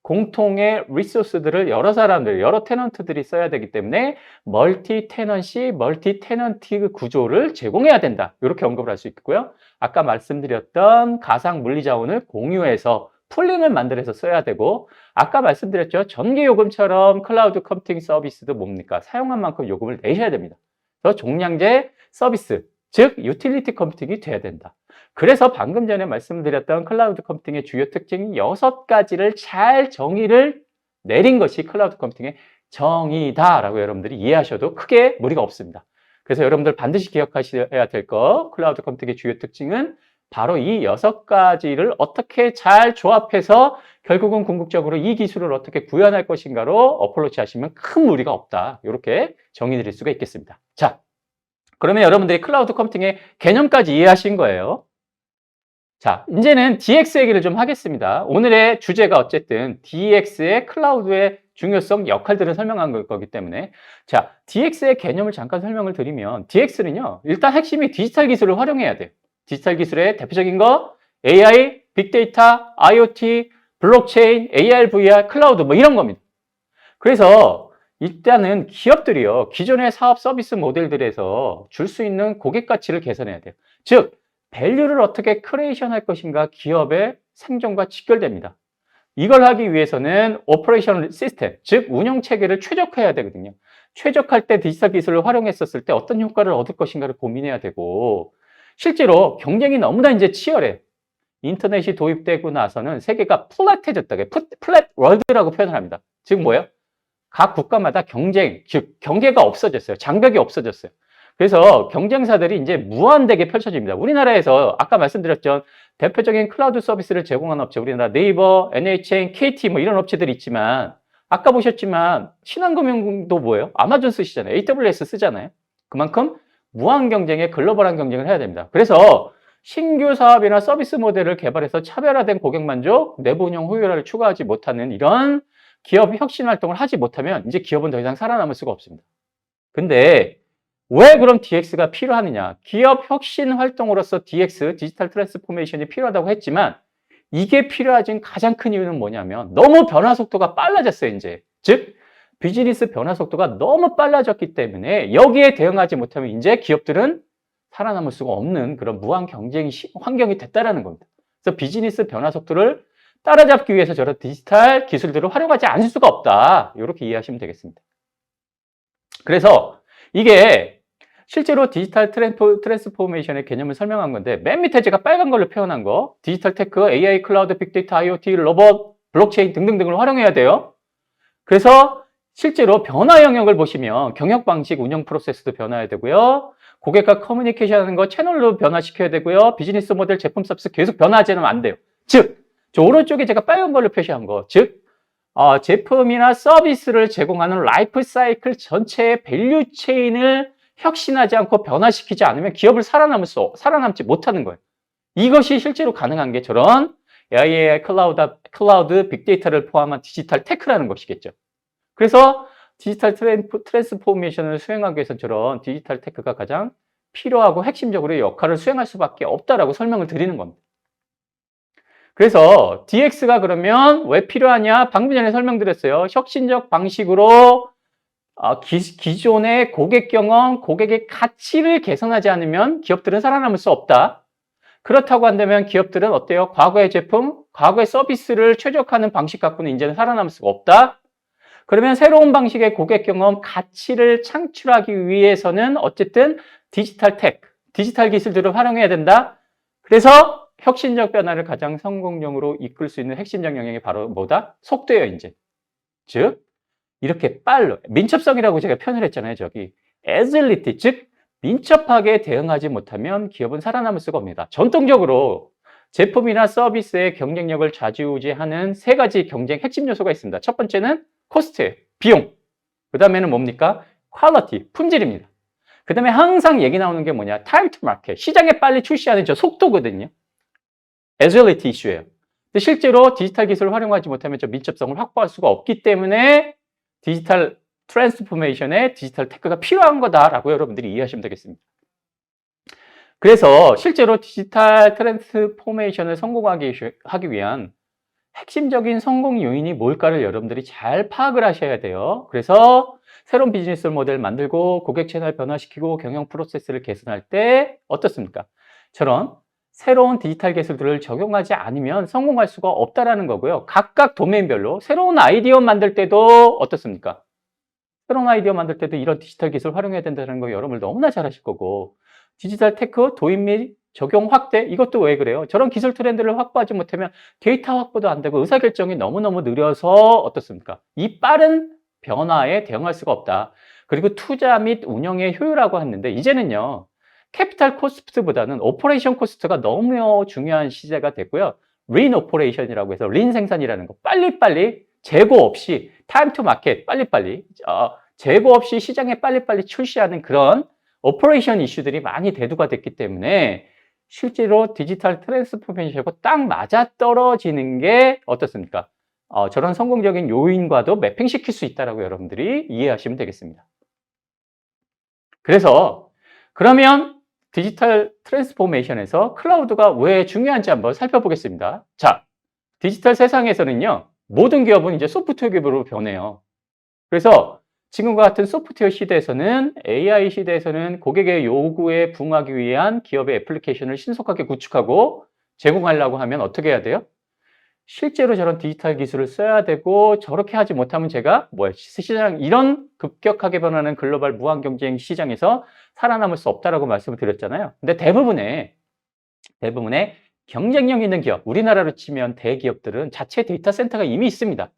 공통의 리소스들을 여러 사람들, 여러 테넌트들이 써야 되기 때문에 멀티 테넌시, 멀티 테넌티 구조를 제공해야 된다. 이렇게 언급을 할 수 있고요. 아까 말씀드렸던 가상 물리 자원을 공유해서 풀링을 만들어서 써야 되고, 아까 말씀드렸죠. 전기 요금처럼 클라우드 컴퓨팅 서비스도 뭡니까? 사용한 만큼 요금을 내셔야 됩니다. 그래서 종량제 서비스, 즉 유틸리티 컴퓨팅이 돼야 된다. 그래서 방금 전에 말씀드렸던 클라우드 컴퓨팅의 주요 특징 6가지를 잘 정의를 내린 것이 클라우드 컴퓨팅의 정의다라고 여러분들이 이해하셔도 크게 무리가 없습니다. 그래서 여러분들 반드시 기억하셔야 될 거, 클라우드 컴퓨팅의 주요 특징은 바로 이 6가지를 어떻게 잘 조합해서 결국은 궁극적으로 이 기술을 어떻게 구현할 것인가로 어프로치 하시면 큰 무리가 없다. 이렇게 정의 드릴 수가 있겠습니다. 자, 그러면 여러분들이 클라우드 컴퓨팅의 개념까지 이해하신 거예요. 자, 이제는 DX 얘기를 좀 하겠습니다. 오늘의 주제가 어쨌든 DX의 클라우드의 중요성, 역할들을 설명한 거기 때문에 자, DX의 개념을 잠깐 설명을 드리면 DX는요, 일단 핵심이 디지털 기술을 활용해야 돼요. 디지털 기술의 대표적인 거 AI, 빅데이터, IoT, 블록체인, AR, VR, 클라우드 뭐 이런 겁니다. 그래서 일단은 기업들이요, 기존의 사업 서비스 모델들에서 줄 수 있는 고객 가치를 개선해야 돼요. 즉 밸류를 어떻게 크리에이션 할 것인가 기업의 생존과 직결됩니다. 이걸 하기 위해서는 오퍼레이션 시스템, 즉 운영 체계를 최적화해야 되거든요. 최적화할 때 디지털 기술을 활용했었을 때 어떤 효과를 얻을 것인가를 고민해야 되고, 실제로 경쟁이 너무나 이제 치열해요. 인터넷이 도입되고 나서는 세계가 플랫해졌다. 플랫 월드라고 표현을 합니다. 즉 뭐예요? 각 국가마다 경쟁, 즉 경계가 없어졌어요. 장벽이 없어졌어요. 그래서 경쟁사들이 이제 무한되게 펼쳐집니다. 우리나라에서 아까 말씀드렸죠. 대표적인 클라우드 서비스를 제공하는 업체, 우리나라 네이버, NHN, KT 뭐 이런 업체들이 있지만 아까 보셨지만 신한금융도 뭐예요? 아마존 쓰시잖아요. AWS 쓰잖아요. 그만큼 무한 경쟁의 글로벌한 경쟁을 해야 됩니다. 그래서 신규 사업이나 서비스 모델을 개발해서 차별화된 고객 만족, 내부 운영 효율화를 추구하지 못하는 이런 기업 혁신 활동을 하지 못하면 이제 기업은 더 이상 살아남을 수가 없습니다. 근데 왜 그럼 DX가 필요하느냐? 기업 혁신 활동으로서 DX, 디지털 트랜스포메이션이 필요하다고 했지만 이게 필요해진 가장 큰 이유는 뭐냐면 너무 변화 속도가 빨라졌어요, 이제. 즉, 비즈니스 변화 속도가 너무 빨라졌기 때문에 여기에 대응하지 못하면 이제 기업들은 살아남을 수가 없는 그런 무한 경쟁 환경이 됐다라는 겁니다. 그래서 비즈니스 변화 속도를 따라잡기 위해서 저런 디지털 기술들을 활용하지 않을 수가 없다. 이렇게 이해하시면 되겠습니다. 그래서 이게 실제로 디지털 트랜스포메이션의 개념을 설명한 건데 맨 밑에 제가 빨간 걸로 표현한 거 디지털 테크, AI, 클라우드, 빅데이터, IoT, 로봇, 블록체인 등등등을 활용해야 돼요. 그래서 실제로 변화 영역을 보시면 경영 방식, 운영 프로세스도 변화해야 되고요. 고객과 커뮤니케이션 하는 거 채널로 변화시켜야 되고요. 비즈니스 모델, 제품 서비스 계속 변화하지 않으면 안 돼요. 즉, 저 오른쪽에 제가 빨간 걸로 표시한 거, 즉 제품이나 서비스를 제공하는 라이프 사이클 전체의 밸류 체인을 혁신하지 않고 변화시키지 않으면 기업을 살아남지 못하는 거예요. 이것이 실제로 가능한 게 저런 AI, 클라우드, 빅데이터를 포함한 디지털 테크라는 것이겠죠. 그래서 디지털 트랜스포메이션을 수행하기 위해서 저런 디지털 테크가 가장 필요하고 핵심적으로 역할을 수행할 수밖에 없다라고 설명을 드리는 겁니다. 그래서 DX가 그러면 왜 필요하냐? 방금 전에 설명드렸어요. 혁신적 방식으로 기존의 고객 경험, 고객의 가치를 개선하지 않으면 기업들은 살아남을 수 없다. 그렇다고 한다면 기업들은 어때요? 과거의 제품, 과거의 서비스를 최적화하는 방식 갖고는 이제는 살아남을 수가 없다. 그러면 새로운 방식의 고객 경험, 가치를 창출하기 위해서는 어쨌든 디지털 디지털 기술들을 활용해야 된다. 그래서 혁신적 변화를 가장 성공적으로 이끌 수 있는 핵심적 영역이 바로 뭐다? 속도예요, 이제. 즉, 이렇게 민첩성이라고 제가 표현을 했잖아요, 저기. agility, 즉, 민첩하게 대응하지 못하면 기업은 살아남을 수가 없습니다. 전통적으로 제품이나 서비스의 경쟁력을 좌지우지하는 세 가지 경쟁 핵심 요소가 있습니다. 첫 번째는 코스트, 비용. 그 다음에는 뭡니까? 퀄리티, 품질입니다. 그 다음에 항상 얘기 나오는 게 뭐냐? time to market, 시장에 빨리 출시하는 저 속도거든요. agility 이슈예요. 근데 실제로 디지털 기술을 활용하지 못하면 저 민첩성을 확보할 수가 없기 때문에 디지털 트랜스포메이션에 디지털 테크가 필요한 거다라고 여러분들이 이해하시면 되겠습니다. 그래서 실제로 디지털 트랜스포메이션을 성공하기 위한 핵심적인 성공 요인이 뭘까를 여러분들이 잘 파악을 하셔야 돼요. 그래서 새로운 비즈니스 모델을 만들고 고객 채널 변화시키고 경영 프로세스를 개선할 때 어떻습니까? 저런 새로운 디지털 기술들을 적용하지 않으면 성공할 수가 없다라는 거고요. 각각 도메인별로 새로운 아이디어 만들 때도 어떻습니까? 새로운 아이디어 만들 때도 이런 디지털 기술 활용해야 된다는 거 여러분들 너무나 잘 아실 거고 디지털 테크 도입 및 적용 확대 이것도 왜 그래요? 저런 기술 트렌드를 확보하지 못하면 데이터 확보도 안 되고 의사결정이 너무너무 느려서 어떻습니까? 이 빠른 변화에 대응할 수가 없다. 그리고 투자 및 운영의 효율화고 했는데 이제는요. 캐피탈 코스트보다는 오퍼레이션 코스트가 너무 중요한 시대가 됐고요. 린 오퍼레이션이라고 해서 린 생산이라는 거 빨리빨리 재고 없이 타임 투 마켓 빨리빨리 재고 없이 시장에 빨리빨리 출시하는 그런 오퍼레이션 이슈들이 많이 대두가 됐기 때문에 실제로 디지털 트랜스포메이션하고 딱 맞아떨어지는 게 어떻습니까? 저런 성공적인 요인과도 매핑시킬 수 있다고 여러분들이 이해하시면 되겠습니다. 그래서 그러면 디지털 트랜스포메이션에서 클라우드가 왜 중요한지 한번 살펴보겠습니다. 자, 디지털 세상에서는요. 모든 기업은 이제 소프트웨어 기업으로 변해요. 그래서 지금과 같은 소프트웨어 시대에서는 AI 시대에서는 고객의 요구에 부응하기 위한 기업의 애플리케이션을 신속하게 구축하고 제공하려고 하면 어떻게 해야 돼요? 실제로 저런 디지털 기술을 써야 되고 저렇게 하지 못하면 제가 시장 이런 급격하게 변하는 글로벌 무한 경쟁 시장에서 살아남을 수 없다라고 말씀을 드렸잖아요. 근데 대부분의 경쟁력 있는 기업, 우리나라로 치면 대기업들은 자체 데이터 센터가 이미 있습니다.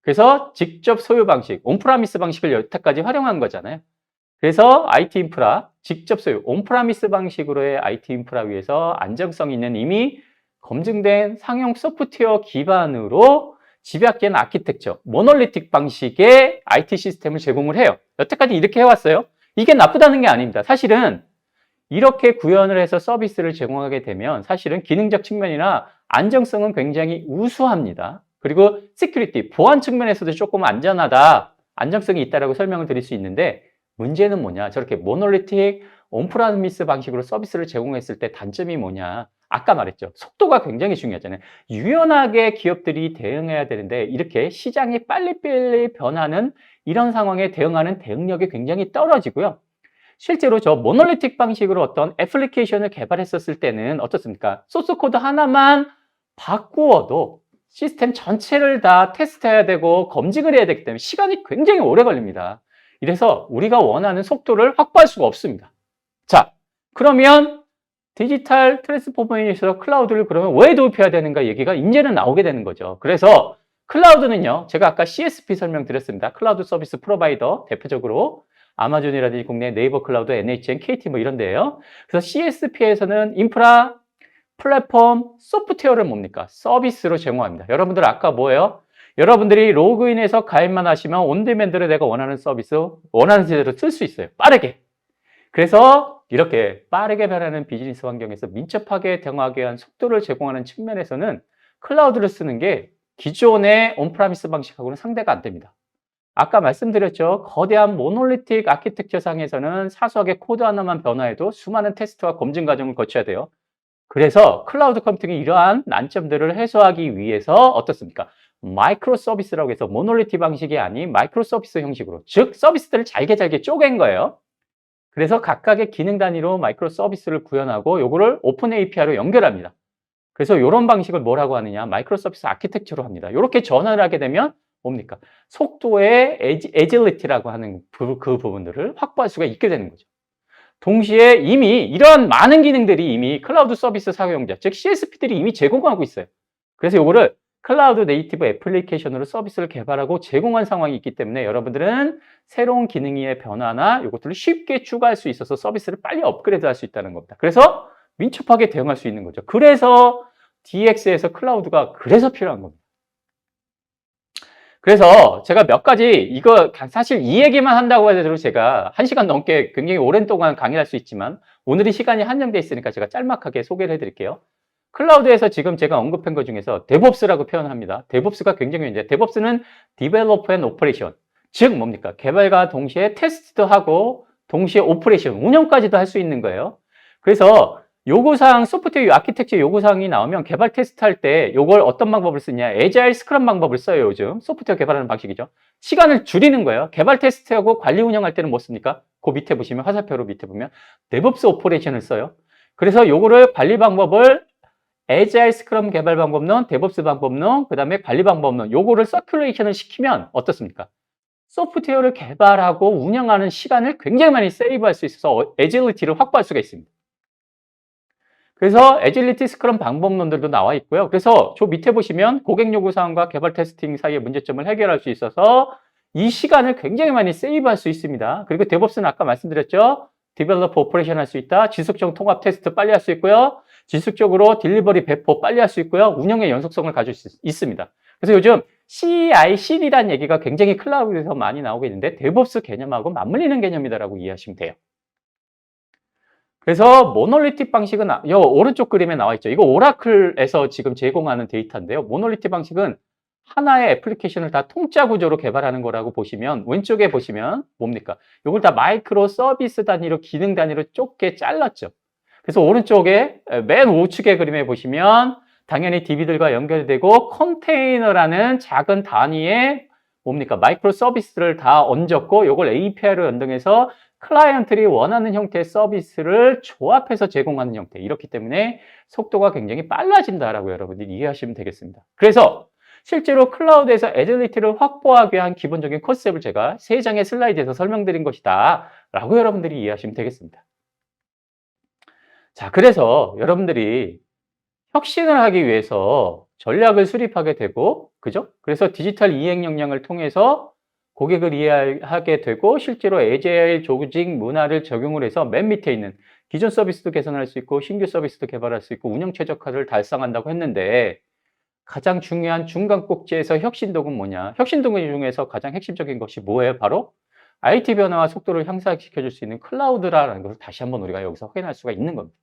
그래서 직접 소유 방식, 온프라미스 방식을 여태까지 활용한 거잖아요. 그래서 IT 인프라, 직접 소유, 온프라미스 방식으로의 IT 인프라 위에서 안정성 있는 이미 검증된 상용 소프트웨어 기반으로 집약된 아키텍처, 모놀리틱 방식의 IT 시스템을 제공을 해요. 여태까지 이렇게 해왔어요. 이게 나쁘다는 게 아닙니다. 사실은 이렇게 구현을 해서 서비스를 제공하게 되면 사실은 기능적 측면이나 안정성은 굉장히 우수합니다. 그리고 시큐리티, 보안 측면에서도 조금 안전하다, 안정성이 있다라고 설명을 드릴 수 있는데 문제는 뭐냐? 저렇게 모놀리틱 온프라미스 방식으로 서비스를 제공했을 때 단점이 뭐냐? 아까 말했죠. 속도가 굉장히 중요하잖아요. 유연하게 기업들이 대응해야 되는데 이렇게 시장이 빨리빨리 변하는 이런 상황에 대응하는 대응력이 굉장히 떨어지고요. 실제로 저 모놀리틱 방식으로 어떤 애플리케이션을 개발했었을 때는 어떻습니까? 소스 코드 하나만 바꾸어도 시스템 전체를 다 테스트해야 되고 검증을 해야 되기 때문에 시간이 굉장히 오래 걸립니다. 이래서 우리가 원하는 속도를 확보할 수가 없습니다. 자, 그러면 디지털 트랜스포메이션에서 클라우드를 그러면 왜 도입해야 되는가 얘기가 이제는 나오게 되는 거죠. 그래서 클라우드는요, 제가 아까 CSP 설명드렸습니다. 클라우드 서비스 프로바이더, 대표적으로 아마존이라든지 국내 네이버 클라우드, NHN, KT 뭐 이런 데예요. 그래서 CSP에서는 인프라, 플랫폼, 소프트웨어를 뭡니까? 서비스로 제공합니다. 여러분들 아까 뭐예요? 여러분들이 로그인해서 가입만 하시면 온디맨드로 내가 원하는 서비스, 원하는 제대로 쓸 수 있어요. 빠르게. 그래서 이렇게 빠르게 변하는 비즈니스 환경에서 민첩하게 대응하기 위한 속도를 제공하는 측면에서는 클라우드를 쓰는 게 기존의 온프라미스 방식하고는 상대가 안 됩니다. 아까 말씀드렸죠. 거대한 모놀리틱 아키텍처 상에서는 사소하게 코드 하나만 변화해도 수많은 테스트와 검증 과정을 거쳐야 돼요. 그래서 클라우드 컴퓨팅이 이러한 난점들을 해소하기 위해서 어떻습니까? 마이크로 서비스라고 해서 모놀리틱 방식이 아닌 마이크로 서비스 형식으로, 즉 서비스들을 잘게 쪼갠 거예요. 그래서 각각의 기능 단위로 마이크로 서비스를 구현하고 요거를 오픈 API로 연결합니다. 그래서 이런 방식을 뭐라고 하느냐? 마이크로 서비스 아키텍처로 합니다. 이렇게 전환을 하게 되면 뭡니까? 속도의 에질리티라고 하는 그 부분들을 확보할 수가 있게 되는 거죠. 동시에 이미 이런 많은 기능들이 이미 클라우드 서비스 사용자, 즉 CSP들이 이미 제공하고 있어요. 그래서 요거를 클라우드 네이티브 애플리케이션으로 서비스를 개발하고 제공한 상황이 있기 때문에 여러분들은 새로운 기능의 변화나 이것들을 쉽게 추가할 수 있어서 서비스를 빨리 업그레이드 할 수 있다는 겁니다. 그래서 민첩하게 대응할 수 있는 거죠. 그래서 DX에서 클라우드가 그래서 필요한 겁니다. 그래서 제가 몇 가지 이거 사실 이 얘기만 한다고 해도 제가 1시간 넘게 굉장히 오랜 동안 강의할 수 있지만 오늘이 시간이 한정돼 있으니까 제가 짤막하게 소개를 해드릴게요. 클라우드에서 지금 제가 언급한 것 중에서 DevOps라고 표현합니다. DevOps가 굉장히 이제 DevOps는 Develop and Operation, 즉 뭡니까? 개발과 동시에 테스트도 하고 동시에 오퍼레이션, 운영까지도 할 수 있는 거예요. 그래서 요구사항, 소프트웨어 아키텍처 요구사항이 나오면 개발 테스트할 때 요걸 어떤 방법을 쓰냐? 에자일 스크럼 방법을 써요, 요즘. 소프트웨어 개발하는 방식이죠. 시간을 줄이는 거예요. 개발 테스트하고 관리 운영할 때는 뭐 씁니까? 그 밑에 보시면, 화살표로 밑에 보면 DevOps 오퍼레이션을 써요. 그래서 요거를 관리 방법을 에자일 스크럼 개발 방법론, 데브옵스 방법론, 그 다음에 관리 방법론, 요거를 서큘레이션을 시키면 어떻습니까? 소프트웨어를 개발하고 운영하는 시간을 굉장히 많이 세이브할 수 있어서 애질리티를 확보할 수가 있습니다. 그래서 애질리티 스크럼 방법론들도 나와 있고요. 그래서 저 밑에 보시면 고객 요구 사항과 개발 테스팅 사이의 문제점을 해결할 수 있어서 이 시간을 굉장히 많이 세이브할 수 있습니다. 그리고 데브옵스는 아까 말씀드렸죠. 디벨로퍼 오퍼레이션 할 수 있다. 지속적 통합 테스트 빨리 할 수 있고요. 지속적으로 딜리버리 배포 빨리 할 수 있고요. 운영의 연속성을 가질 수 있습니다. 그래서 요즘 CI/CD라는 얘기가 굉장히 클라우드에서 많이 나오고 있는데 데브옵스 개념하고 맞물리는 개념이다라고 이해하시면 돼요. 그래서 모놀리틱 방식은 요 오른쪽 그림에 나와 있죠. 이거 오라클에서 지금 제공하는 데이터인데요. 모놀리틱 방식은 하나의 애플리케이션을 다 통짜 구조로 개발하는 거라고 보시면 왼쪽에 보시면 뭡니까? 이걸 다 마이크로 서비스 단위로 기능 단위로 좁게 잘랐죠. 그래서 오른쪽에 맨 우측의 그림에 보시면 당연히 DB들과 연결되고 컨테이너라는 작은 단위의 뭡니까? 마이크로 서비스를 다 얹었고 이걸 API로 연동해서 클라이언트들이 원하는 형태의 서비스를 조합해서 제공하는 형태. 이렇기 때문에 속도가 굉장히 빨라진다라고 여러분들이 이해하시면 되겠습니다. 그래서 실제로 클라우드에서 애질리티를 확보하기 위한 기본적인 컨셉을 제가 3장의 슬라이드에서 설명드린 것이다 라고 여러분들이 이해하시면 되겠습니다. 자, 그래서 여러분들이 혁신을 하기 위해서 전략을 수립하게 되고, 그죠? 그래서 디지털 이행 역량을 통해서 고객을 이해하게 되고 실제로 에자일 조직 문화를 적용을 해서 맨 밑에 있는 기존 서비스도 개선할 수 있고 신규 서비스도 개발할 수 있고 운영 최적화를 달성한다고 했는데 가장 중요한 중간 꼭지에서 혁신도구는 뭐냐? 혁신도구 중에서 가장 핵심적인 것이 뭐예요? 바로 IT 변화와 속도를 향상시켜 줄 수 있는 클라우드라는 것을 다시 한번 우리가 여기서 확인할 수가 있는 겁니다.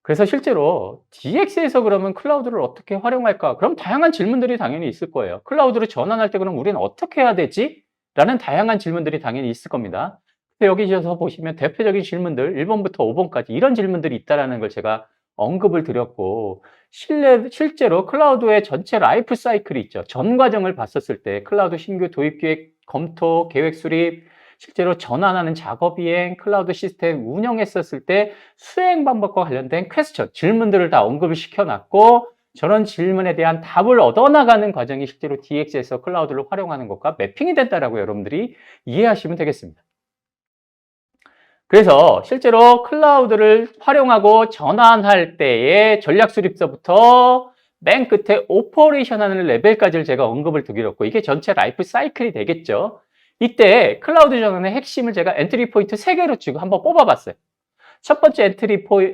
그래서 실제로 DX에서 그러면 클라우드를 어떻게 활용할까? 그럼 다양한 질문들이 당연히 있을 거예요. 클라우드로 전환할 때 그럼 우리는 어떻게 해야 되지? 라는 다양한 질문들이 당연히 있을 겁니다. 근데 여기서 보시면 대표적인 질문들 1번부터 5번까지 이런 질문들이 있다라는 걸 제가 언급을 드렸고, 실제로 클라우드의 전체 라이프 사이클이 있죠. 전 과정을 봤었을 때 클라우드 신규 도입 계획, 검토, 계획 수립, 실제로 전환하는 작업 이행, 클라우드 시스템 운영했었을 때 수행 방법과 관련된 퀘스천, 질문들을 다 언급을 시켜놨고, 저런 질문에 대한 답을 얻어나가는 과정이 실제로 DX에서 클라우드를 활용하는 것과 매핑이 된다라고 여러분들이 이해하시면 되겠습니다. 그래서 실제로 클라우드를 활용하고 전환할 때의 전략 수립서부터 맨 끝에 오퍼레이션 하는 레벨까지를 제가 언급을 드렸고, 이게 전체 라이프 사이클이 되겠죠. 이때 클라우드 전환의 핵심을 제가 엔트리 포인트 3개로 지금 한번 뽑아봤어요. 첫 번째 엔트리 포인트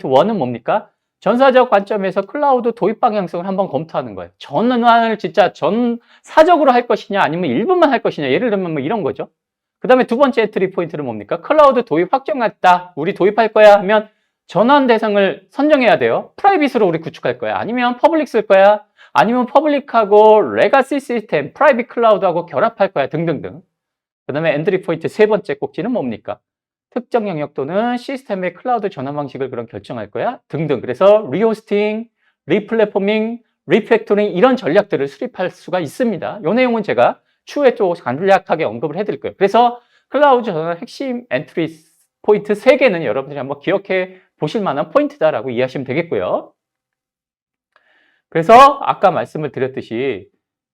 1은 뭡니까? 전사적 관점에서 클라우드 도입 방향성을 한번 검토하는 거예요. 전환을 진짜 전사적으로 할 것이냐, 아니면 일부만 할 것이냐. 예를 들면 뭐 이런 거죠. 그 다음에 두 번째 엔트리 포인트는 뭡니까? 클라우드 도입 확정했다. 우리 도입할 거야 하면 전환 대상을 선정해야 돼요. 프라이빗으로 우리 구축할 거야. 아니면 퍼블릭 쓸 거야. 아니면 퍼블릭하고 레가시 시스템, 프라이빗 클라우드하고 결합할 거야. 등등등. 그 다음에 엔트리 포인트 세 번째 꼭지는 뭡니까? 특정 영역 또는 시스템의 클라우드 전환 방식을 그럼 결정할 거야. 등등. 그래서 리호스팅, 리플랫포밍, 리팩토링 이런 전략들을 수립할 수가 있습니다. 이 내용은 제가 추후에 또 간략하게 언급을 해드릴 거예요. 그래서 클라우드 전환 핵심 엔트리 포인트 3개는 여러분들이 한번 기억해 보실 만한 포인트다라고 이해하시면 되겠고요. 그래서 아까 말씀을 드렸듯이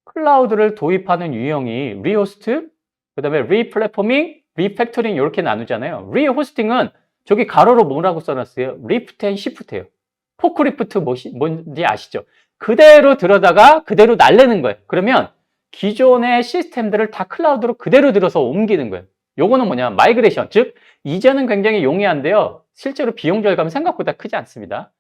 클라우드를 도입하는 유형이 리호스트, 그 다음에 리플랫포밍, 리팩토링 이렇게 나누잖아요. 리호스팅은 저기 가로로 뭐라고 써놨어요? 리프트 앤 시프트예요. 포크리프트 뭔지 아시죠? 그대로 들어다가 그대로 날리는 거예요. 그러면 기존의 시스템들을 다 클라우드로 그대로 들어서 옮기는 거예요. 요거는 뭐냐? 마이그레이션, 즉 이제는 굉장히 용이한데요. 실제로 비용 절감은 생각보다 크지 않습니다.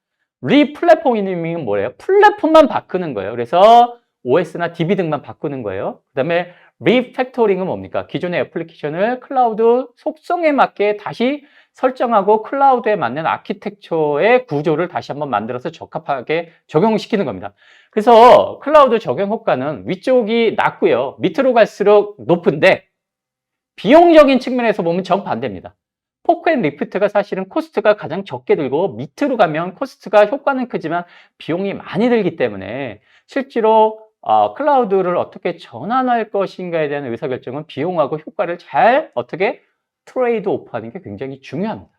리플랫포밍은 뭐예요? 플랫폼만 바꾸는 거예요. 그래서 OS나 DB 등만 바꾸는 거예요. 그 다음에 리팩토링은 뭡니까? 기존의 애플리케이션을 클라우드 속성에 맞게 다시 설정하고 클라우드에 맞는 아키텍처의 구조를 다시 한번 만들어서 적합하게 적용시키는 겁니다. 그래서 클라우드 적용 효과는 위쪽이 낮고요. 밑으로 갈수록 높은데 비용적인 측면에서 보면 정반대입니다. 포크 앤 리프트가 사실은 코스트가 가장 적게 들고 밑으로 가면 코스트가 효과는 크지만 비용이 많이 들기 때문에 실제로 클라우드를 어떻게 전환할 것인가에 대한 의사결정은 비용하고 효과를 잘 어떻게 트레이드 오프하는 게 굉장히 중요합니다.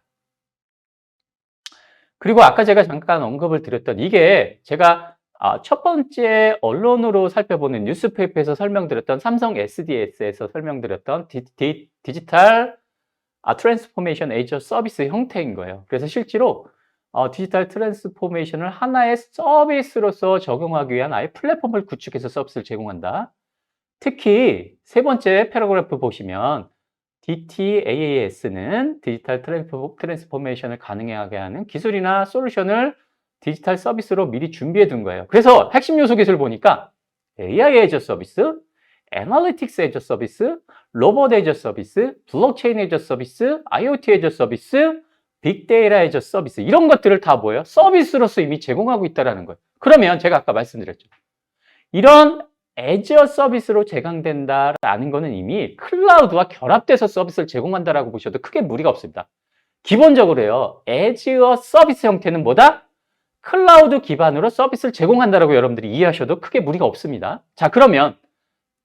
그리고 아까 제가 잠깐 언급을 드렸던 이게 제가 첫 번째 언론으로 살펴보는 뉴스페이퍼에서 설명드렸던 삼성 SDS에서 설명드렸던 디지털 트랜스포메이션 에이저 서비스 형태인 거예요. 그래서 실제로 디지털 트랜스포메이션을 하나의 서비스로서 적용하기 위한 아예 플랫폼을 구축해서 서비스를 제공한다. 특히 세 번째 패러그래프 보시면 DTaaS는 디지털 트랜스포메이션을 가능하게 하는 기술이나 솔루션을 디지털 서비스로 미리 준비해 둔 거예요. 그래서 핵심 요소 기술 보니까 AI 에이저 서비스, 애널리틱스 에이저 서비스, 로봇 에이저 서비스, 블록체인 에이저 서비스, IoT 에이저 서비스, 빅데이터 에이저 서비스 이런 것들을 다 뭐예요? 서비스로서 이미 제공하고 있다는 거예요. 그러면 제가 아까 말씀드렸죠. 이런 애저 서비스로 제공된다라는 거는 이미 클라우드와 결합돼서 서비스를 제공한다라고 보셔도 크게 무리가 없습니다. 기본적으로요. 애저 서비스 형태는 뭐다? 클라우드 기반으로 서비스를 제공한다라고 여러분들이 이해하셔도 크게 무리가 없습니다. 자, 그러면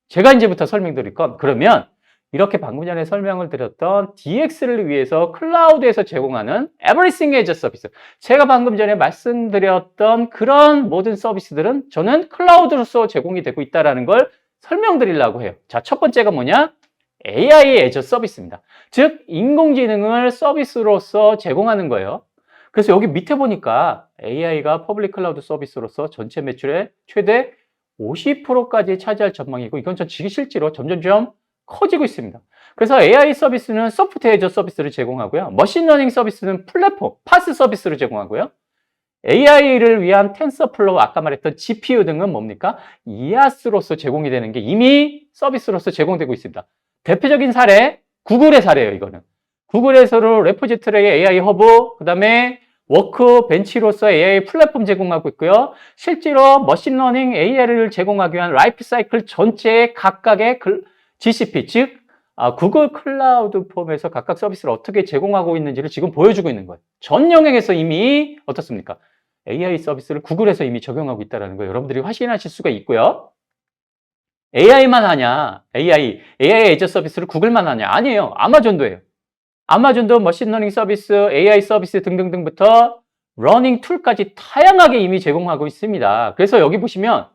제가 이제부터 설명드릴 건 그러면 이렇게 방금 전에 설명을 드렸던 DX를 위해서 클라우드에서 제공하는 Everything as a Service, 제가 방금 전에 말씀드렸던 그런 모든 서비스들은 저는 클라우드로서 제공이 되고 있다는 걸 설명드리려고 해요. 자, 첫 번째가 뭐냐? AI as a Service입니다. 즉 인공지능을 서비스로서 제공하는 거예요. 그래서 여기 밑에 보니까 AI가 퍼블릭 클라우드 서비스로서 전체 매출의 최대 50%까지 차지할 전망이고, 이건 전 실제로 점점점 커지고 있습니다. 그래서 AI 서비스는 소프트웨어 서비스를 제공하고요. 머신러닝 서비스는 플랫폼, 파스 서비스를 제공하고요. AI를 위한 텐서플로우, 아까 말했던 GPU 등은 뭡니까? 이아스로서 제공이 되는 게 이미 서비스로서 제공되고 있습니다. 대표적인 사례, 구글의 사례예요, 이거는. 구글에서도 레포지터리의 AI 허브, 그 다음에 워크벤치로서 AI 플랫폼 제공하고 있고요. 실제로 머신러닝 AI를 제공하기 위한 라이프 사이클 전체의 각각의 GCP, 즉 구글 클라우드 폼에서 각각 서비스를 어떻게 제공하고 있는지를 지금 보여주고 있는 거예요. 전 영역에서 이미 어떻습니까? AI 서비스를 구글에서 이미 적용하고 있다는 거 여러분들이 확인하실 수가 있고요. AI만 하냐? AI 애저 서비스를 구글만 하냐? 아니에요. 아마존도 해요. 아마존도 머신러닝 서비스, AI 서비스 등등등부터 러닝 툴까지 다양하게 이미 제공하고 있습니다. 그래서 여기 보시면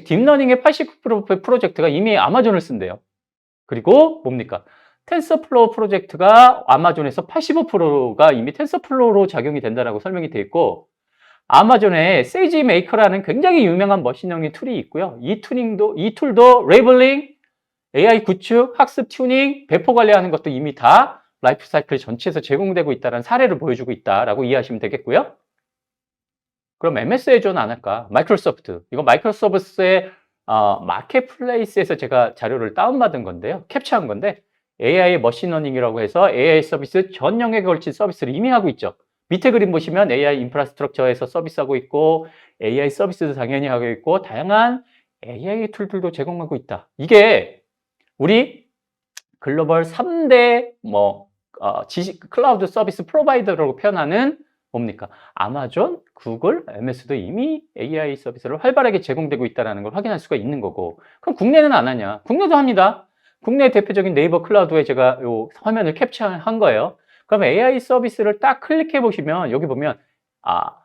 딥러닝의 89% 프로젝트가 이미 아마존을 쓴대요. 그리고 뭡니까? 텐서플로우 프로젝트가 아마존에서 85%가 이미 텐서플로우로 작용이 된다고 설명이 되어 있고, 아마존에 세이지 메이커라는 굉장히 유명한 머신러닝 툴이 있고요. 이 툴도 레이블링, AI 구축, 학습 튜닝, 배포 관리하는 것도 이미 다 라이프 사이클 전체에서 제공되고 있다는 사례를 보여주고 있다라고 이해하시면 되겠고요. 그럼 MS 애저는 안 할까? 마이크로소프트. 이거 마이크로소프트의 마켓플레이스에서 제가 자료를 다운받은 건데요. 캡처한 건데 AI 머신러닝이라고 해서 AI 서비스 전 영역에 걸친 서비스를 이미 하고 있죠. 밑에 그림 보시면 AI 인프라스트럭처에서 서비스하고 있고 AI 서비스도 당연히 하고 있고 다양한 AI 툴들도 제공하고 있다. 이게 우리 글로벌 3대 클라우드 서비스 프로바이더라고 표현하는 뭡니까? 아마존, 구글, MS도 이미 AI 서비스를 활발하게 제공되고 있다는 걸 확인할 수가 있는 거고, 그럼 국내는 안 하냐? 국내도 합니다. 국내 대표적인 네이버 클라우드에 제가 요 화면을 캡처한 거예요. 그럼 AI 서비스를 딱 클릭해 보시면 여기 보면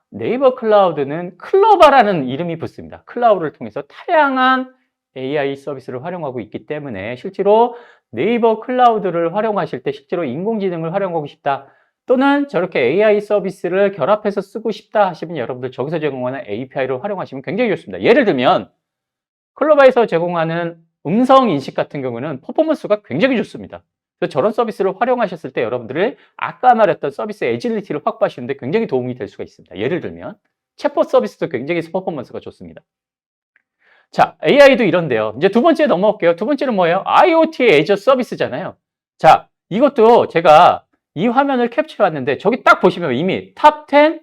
네이버 클라우드는 클로바라는 이름이 붙습니다. 클라우드를 통해서 다양한 AI 서비스를 활용하고 있기 때문에 실제로 네이버 클라우드를 활용하실 때 실제로 인공지능을 활용하고 싶다, 또는 저렇게 AI 서비스를 결합해서 쓰고 싶다 하시면 여러분들 저기서 제공하는 API를 활용하시면 굉장히 좋습니다. 예를 들면 클로바에서 제공하는 음성 인식 같은 경우는 퍼포먼스가 굉장히 좋습니다. 그래서 저런 서비스를 활용하셨을 때 여러분들의 아까 말했던 서비스 애질리티를 확보하시는데 굉장히 도움이 될 수가 있습니다. 예를 들면 챗봇 서비스도 굉장히 퍼포먼스가 좋습니다. 자, AI도 이런데요. 이제 두 번째 넘어갈게요. 두 번째는 뭐예요? IoT 애저 서비스잖아요. 자, 이것도 제가 이 화면을 캡처해 왔는데 저기 딱 보시면 이미 탑 10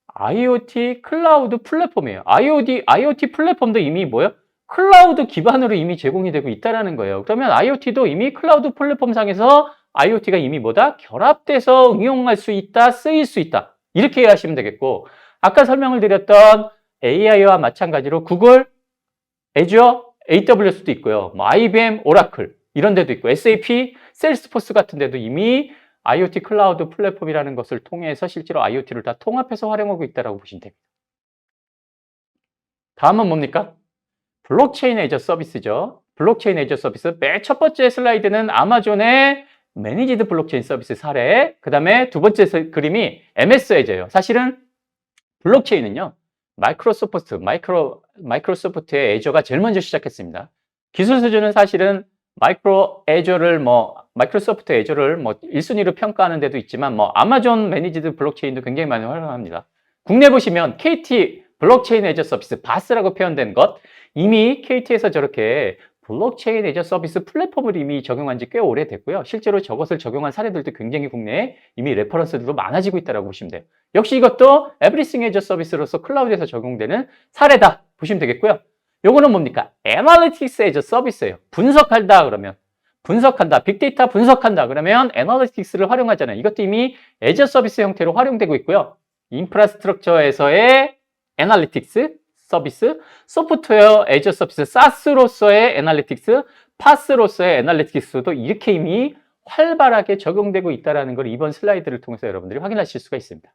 IoT 클라우드 플랫폼이에요. IoT 플랫폼도 이미 뭐예요? 클라우드 기반으로 이미 제공이 되고 있다는 거예요. 그러면 IoT도 이미 클라우드 플랫폼 상에서 IoT가 이미 뭐다? 결합돼서 응용할 수 있다, 쓰일 수 있다. 이렇게 이해하시면 되겠고, 아까 설명을 드렸던 AI와 마찬가지로 구글, 애저, AWS도 있고요. IBM, 오라클 이런 데도 있고 SAP, 셀스포스 같은 데도 이미 IoT 클라우드 플랫폼이라는 것을 통해서 실제로 IoT를 다 통합해서 활용하고 있다고 보시면 됩니다. 다음은 뭡니까? 블록체인 애저 서비스죠. 블록체인 애저 서비스. 맨 첫 번째 슬라이드는 아마존의 매니지드 블록체인 서비스 사례. 그 다음에 두 번째 그림이 MS 애저예요. 사실은 블록체인은요, 마이크로소프트의 애저가 제일 먼저 시작했습니다. 기술 수준은 사실은 마이크로소프트 애저를 1순위로 평가하는 데도 있지만, 아마존 매니지드 블록체인도 굉장히 많이 활용합니다. 국내 보시면 KT 블록체인 애저 서비스, 바스라고 표현된 것, 이미 KT에서 저렇게 블록체인 애저 서비스 플랫폼을 이미 적용한 지 꽤 오래됐고요. 실제로 저것을 적용한 사례들도 굉장히 국내에 이미 레퍼런스들도 많아지고 있다고 보시면 돼요. 역시 이것도 에브리싱 애저 서비스로서 클라우드에서 적용되는 사례다 보시면 되겠고요. 요거는 뭡니까? 애널리틱스 애저 서비스예요. 분석한다 그러면 분석한다, 빅데이터 분석한다 그러면 애널리틱스를 활용하잖아요. 이것도 이미 애저 서비스 형태로 활용되고 있고요. 인프라스트럭처에서의 애널리틱스 서비스, 소프트웨어 애저 서비스, 사스로서의 애널리틱스, 파스로서의 애널리틱스도 이렇게 이미 활발하게 적용되고 있다는 걸 이번 슬라이드를 통해서 여러분들이 확인하실 수가 있습니다.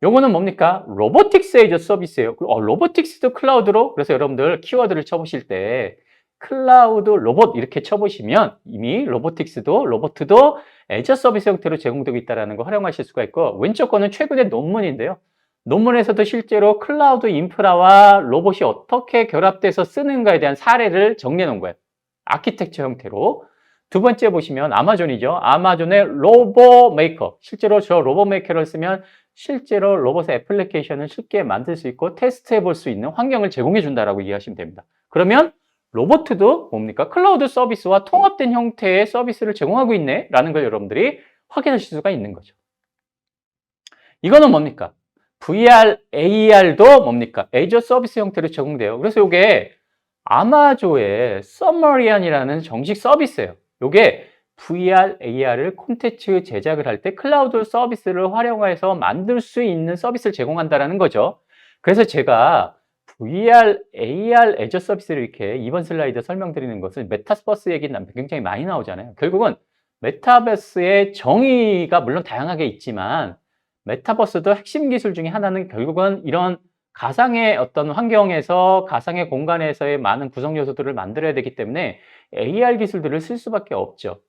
요거는 뭡니까? 로보틱스 애저 서비스예요. 로보틱스도 클라우드로, 그래서 여러분들 키워드를 쳐보실 때 클라우드 로봇 이렇게 쳐보시면 이미 로보트도 애저 서비스 형태로 제공되고 있다는 걸 활용하실 수가 있고, 왼쪽 거는 최근의 논문인데요. 논문에서도 실제로 클라우드 인프라와 로봇이 어떻게 결합돼서 쓰는가에 대한 사례를 정리해 놓은 거예요. 아키텍처 형태로. 두 번째 보시면 아마존이죠. 아마존의 로봇 메이커. 실제로 저 로봇 메이커를 쓰면 실제로 로봇의 애플리케이션을 쉽게 만들 수 있고 테스트해 볼 수 있는 환경을 제공해 준다라고 이해하시면 됩니다. 그러면 로봇도 뭡니까? 클라우드 서비스와 통합된 형태의 서비스를 제공하고 있네? 라는 걸 여러분들이 확인하실 수가 있는 거죠. 이거는 뭡니까? VR, AR도 뭡니까? 애저 서비스 형태로 제공돼요. 그래서 이게 아마존의 서머리안이라는 정식 서비스예요. 이게 VR, AR을 콘텐츠 제작을 할 때 클라우드 서비스를 활용해서 만들 수 있는 서비스를 제공한다는 거죠. 그래서 제가 VR, AR 애저 서비스를 이렇게 이번 슬라이드 설명드리는 것은 메타버스 얘기는 굉장히 많이 나오잖아요. 결국은 메타버스의 정의가 물론 다양하게 있지만 메타버스도 핵심 기술 중에 하나는 결국은 이런 가상의 어떤 환경에서 가상의 공간에서의 많은 구성 요소들을 만들어야 되기 때문에 AR 기술들을 쓸 수밖에 없죠.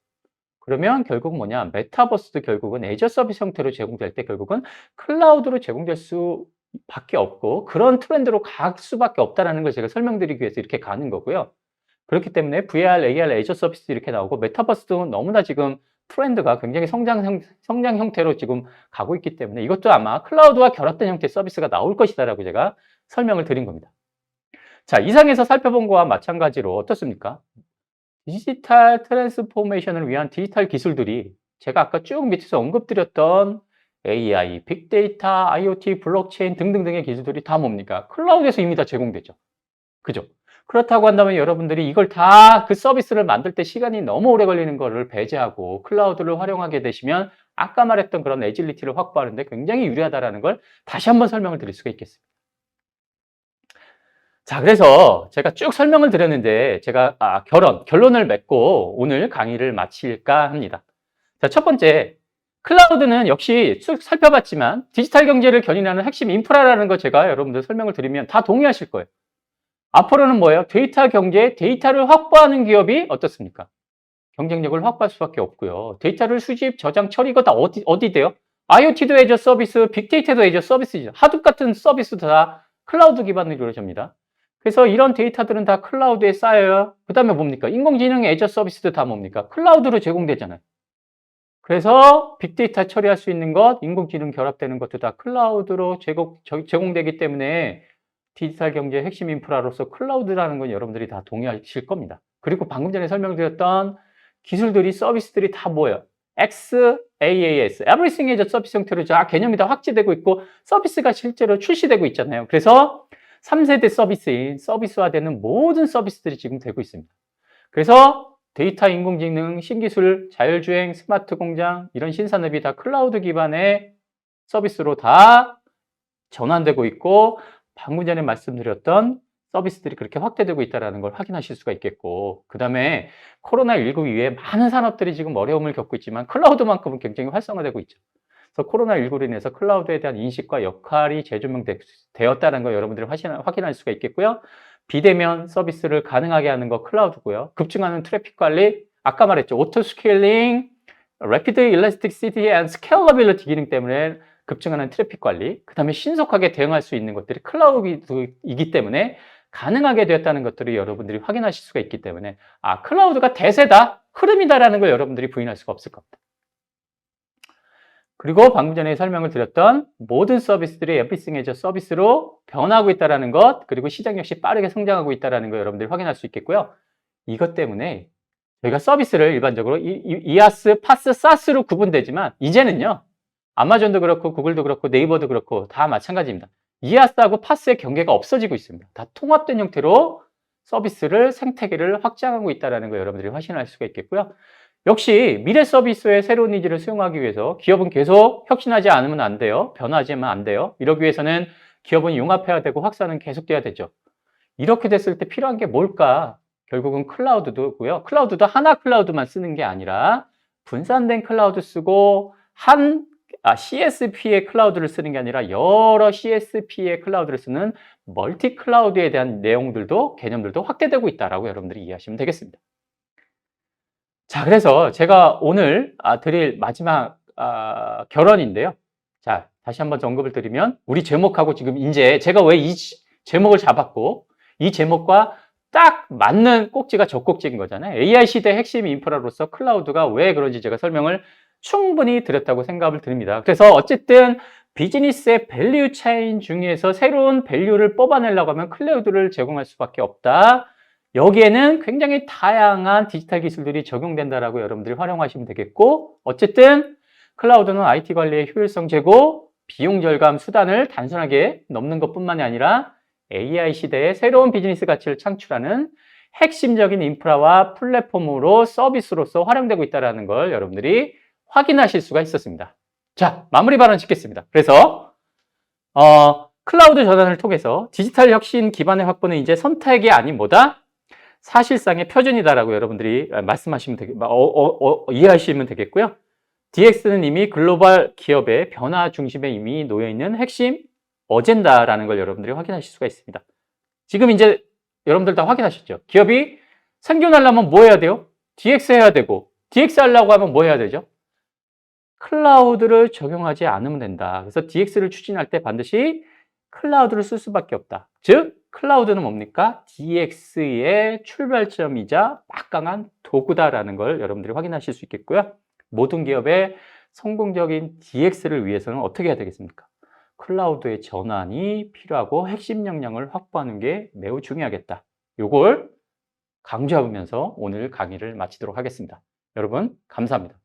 그러면 결국 뭐냐? 메타버스도 결국은 애저 서비스 형태로 제공될 때 결국은 클라우드로 제공될 수밖에 없고 그런 트렌드로 갈 수밖에 없다라는 걸 제가 설명드리기 위해서 이렇게 가는 거고요. 그렇기 때문에 VR, AR, 애저 서비스 이렇게 나오고 메타버스도 너무나 지금 트렌드가 굉장히 성장 형태로 지금 가고 있기 때문에 이것도 아마 클라우드와 결합된 형태의 서비스가 나올 것이다라고 제가 설명을 드린 겁니다. 자, 이상에서 살펴본 거와 마찬가지로 어떻습니까? 디지털 트랜스포메이션을 위한 디지털 기술들이 제가 아까 쭉 밑에서 언급드렸던 AI, 빅데이터, IoT, 블록체인 등등등의 기술들이 다 뭡니까? 클라우드에서 이미 다 제공되죠. 그죠? 그렇다고 한다면 여러분들이 이걸 다 그 서비스를 만들 때 시간이 너무 오래 걸리는 거를 배제하고 클라우드를 활용하게 되시면 아까 말했던 그런 애질리티를 확보하는데 굉장히 유리하다라는 걸 다시 한번 설명을 드릴 수가 있겠습니다. 자, 그래서 제가 쭉 설명을 드렸는데 제가 결론을 맺고 오늘 강의를 마칠까 합니다. 자, 첫 번째, 클라우드는 역시 쭉 살펴봤지만 디지털 경제를 견인하는 핵심 인프라라는 거 제가 여러분들 설명을 드리면 다 동의하실 거예요. 앞으로는 뭐예요? 데이터 경제, 데이터를 확보하는 기업이 어떻습니까? 경쟁력을 확보할 수밖에 없고요. 데이터를 수집, 저장, 처리 이거 다 어디 돼요? IoT도 애저 서비스, 빅데이터도 애저 서비스죠. 하둡 같은 서비스도 다 클라우드 기반으로 이루어집니다. 그래서 이런 데이터들은 다 클라우드에 쌓여요. 그 다음에 뭡니까? 인공지능 애저 서비스도 다 뭡니까? 클라우드로 제공되잖아요. 그래서 빅데이터 처리할 수 있는 것, 인공지능 결합되는 것도 다 클라우드로 제공되기 때문에 디지털 경제의 핵심 인프라로서 클라우드라는 건 여러분들이 다 동의하실 겁니다. 그리고 방금 전에 설명드렸던 기술들이, 서비스들이 다 뭐예요? XaaS, Everything as a Service 형태로 개념이 다 확대되고 있고 서비스가 실제로 출시되고 있잖아요. 그래서 3세대 서비스인 서비스화되는 모든 서비스들이 지금 되고 있습니다. 그래서 데이터, 인공지능, 신기술, 자율주행, 스마트 공장 이런 신산업이 다 클라우드 기반의 서비스로 다 전환되고 있고 방금 전에 말씀드렸던 서비스들이 그렇게 확대되고 있다는 걸 확인하실 수가 있겠고 그 다음에 코로나19 이후에 많은 산업들이 지금 어려움을 겪고 있지만 클라우드만큼은 굉장히 활성화되고 있죠. 그래서 코로나19로 인해서 클라우드에 대한 인식과 역할이 재조명되었다는 거 여러분들이 확인할 수가 있겠고요. 비대면 서비스를 가능하게 하는 거 클라우드고요. 급증하는 트래픽 관리, 아까 말했죠. 오토 스케일링, Rapid Elasticity and Scalability 기능 때문에 급증하는 트래픽 관리, 그 다음에 신속하게 대응할 수 있는 것들이 클라우드이기 때문에 가능하게 되었다는 것들을 여러분들이 확인하실 수가 있기 때문에 클라우드가 대세다, 흐름이다라는 걸 여러분들이 부인할 수가 없을 겁니다. 그리고 방금 전에 설명을 드렸던 모든 서비스들이 Everything as a 서비스로 변하고 있다는 것, 그리고 시장 역시 빠르게 성장하고 있다는 걸 여러분들이 확인할 수 있겠고요. 이것 때문에 저희가 서비스를 일반적으로 IaaS, PaaS, SaaS로 구분되지만 이제는요. 아마존도 그렇고 구글도 그렇고 네이버도 그렇고 다 마찬가지입니다. IaaS하고 PaaS의 경계가 없어지고 있습니다. 다 통합된 형태로 서비스를 생태계를 확장하고 있다는 거 여러분들이 확인할 수가 있겠고요. 역시 미래 서비스의 새로운 니즈를 수용하기 위해서 기업은 계속 혁신하지 않으면 안 돼요. 변화하지만 안 돼요. 이러기 위해서는 기업은 융합해야 되고 확산은 계속돼야 되죠. 이렇게 됐을 때 필요한 게 뭘까? 결국은 클라우드도고요. 클라우드도 하나 클라우드만 쓰는 게 아니라 분산된 클라우드 쓰고 CSP의 클라우드를 쓰는 게 아니라 여러 CSP의 클라우드를 쓰는 멀티 클라우드에 대한 내용들도 개념들도 확대되고 있다라고 여러분들이 이해하시면 되겠습니다. 자, 그래서 제가 오늘 드릴 마지막 결론인데요. 자, 다시 한번 언급을 드리면 우리 제목하고 지금 이제 제가 왜 이 제목을 잡았고 이 제목과 딱 맞는 꼭지가 저 꼭지인 거잖아요. AI 시대의 핵심 인프라로서 클라우드가 왜 그런지 제가 설명을 충분히 드렸다고 생각을 드립니다. 그래서 어쨌든 비즈니스의 밸류 체인 중에서 새로운 밸류를 뽑아내려고 하면 클라우드를 제공할 수밖에 없다. 여기에는 굉장히 다양한 디지털 기술들이 적용된다라고 여러분들이 활용하시면 되겠고, 어쨌든 클라우드는 IT 관리의 효율성 제고, 비용 절감 수단을 단순하게 넘는 것뿐만이 아니라 AI 시대의 새로운 비즈니스 가치를 창출하는 핵심적인 인프라와 플랫폼으로 서비스로서 활용되고 있다는 걸 여러분들이 확인하실 수가 있었습니다. 자, 마무리 발언 짓겠습니다. 그래서 클라우드 전환을 통해서 디지털 혁신 기반의 확보는 이제 선택이 아닌 뭐다? 사실상의 표준이다라고 여러분들이 말씀하시면 이해하시면 되겠고요. DX는 이미 글로벌 기업의 변화 중심에 이미 놓여 있는 핵심 어젠다라는 걸 여러분들이 확인하실 수가 있습니다. 지금 이제 여러분들 다 확인하셨죠? 기업이 생존하려면 뭐 해야 돼요? DX 해야 되고, DX 하려고 하면 뭐 해야 되죠? 클라우드를 적용하지 않으면 된다. 그래서 DX를 추진할 때 반드시 클라우드를 쓸 수밖에 없다. 즉, 클라우드는 뭡니까? DX의 출발점이자 막강한 도구다라는 걸 여러분들이 확인하실 수 있겠고요. 모든 기업의 성공적인 DX를 위해서는 어떻게 해야 되겠습니까? 클라우드의 전환이 필요하고 핵심 역량을 확보하는 게 매우 중요하겠다. 요걸 강조하면서 오늘 강의를 마치도록 하겠습니다. 여러분, 감사합니다.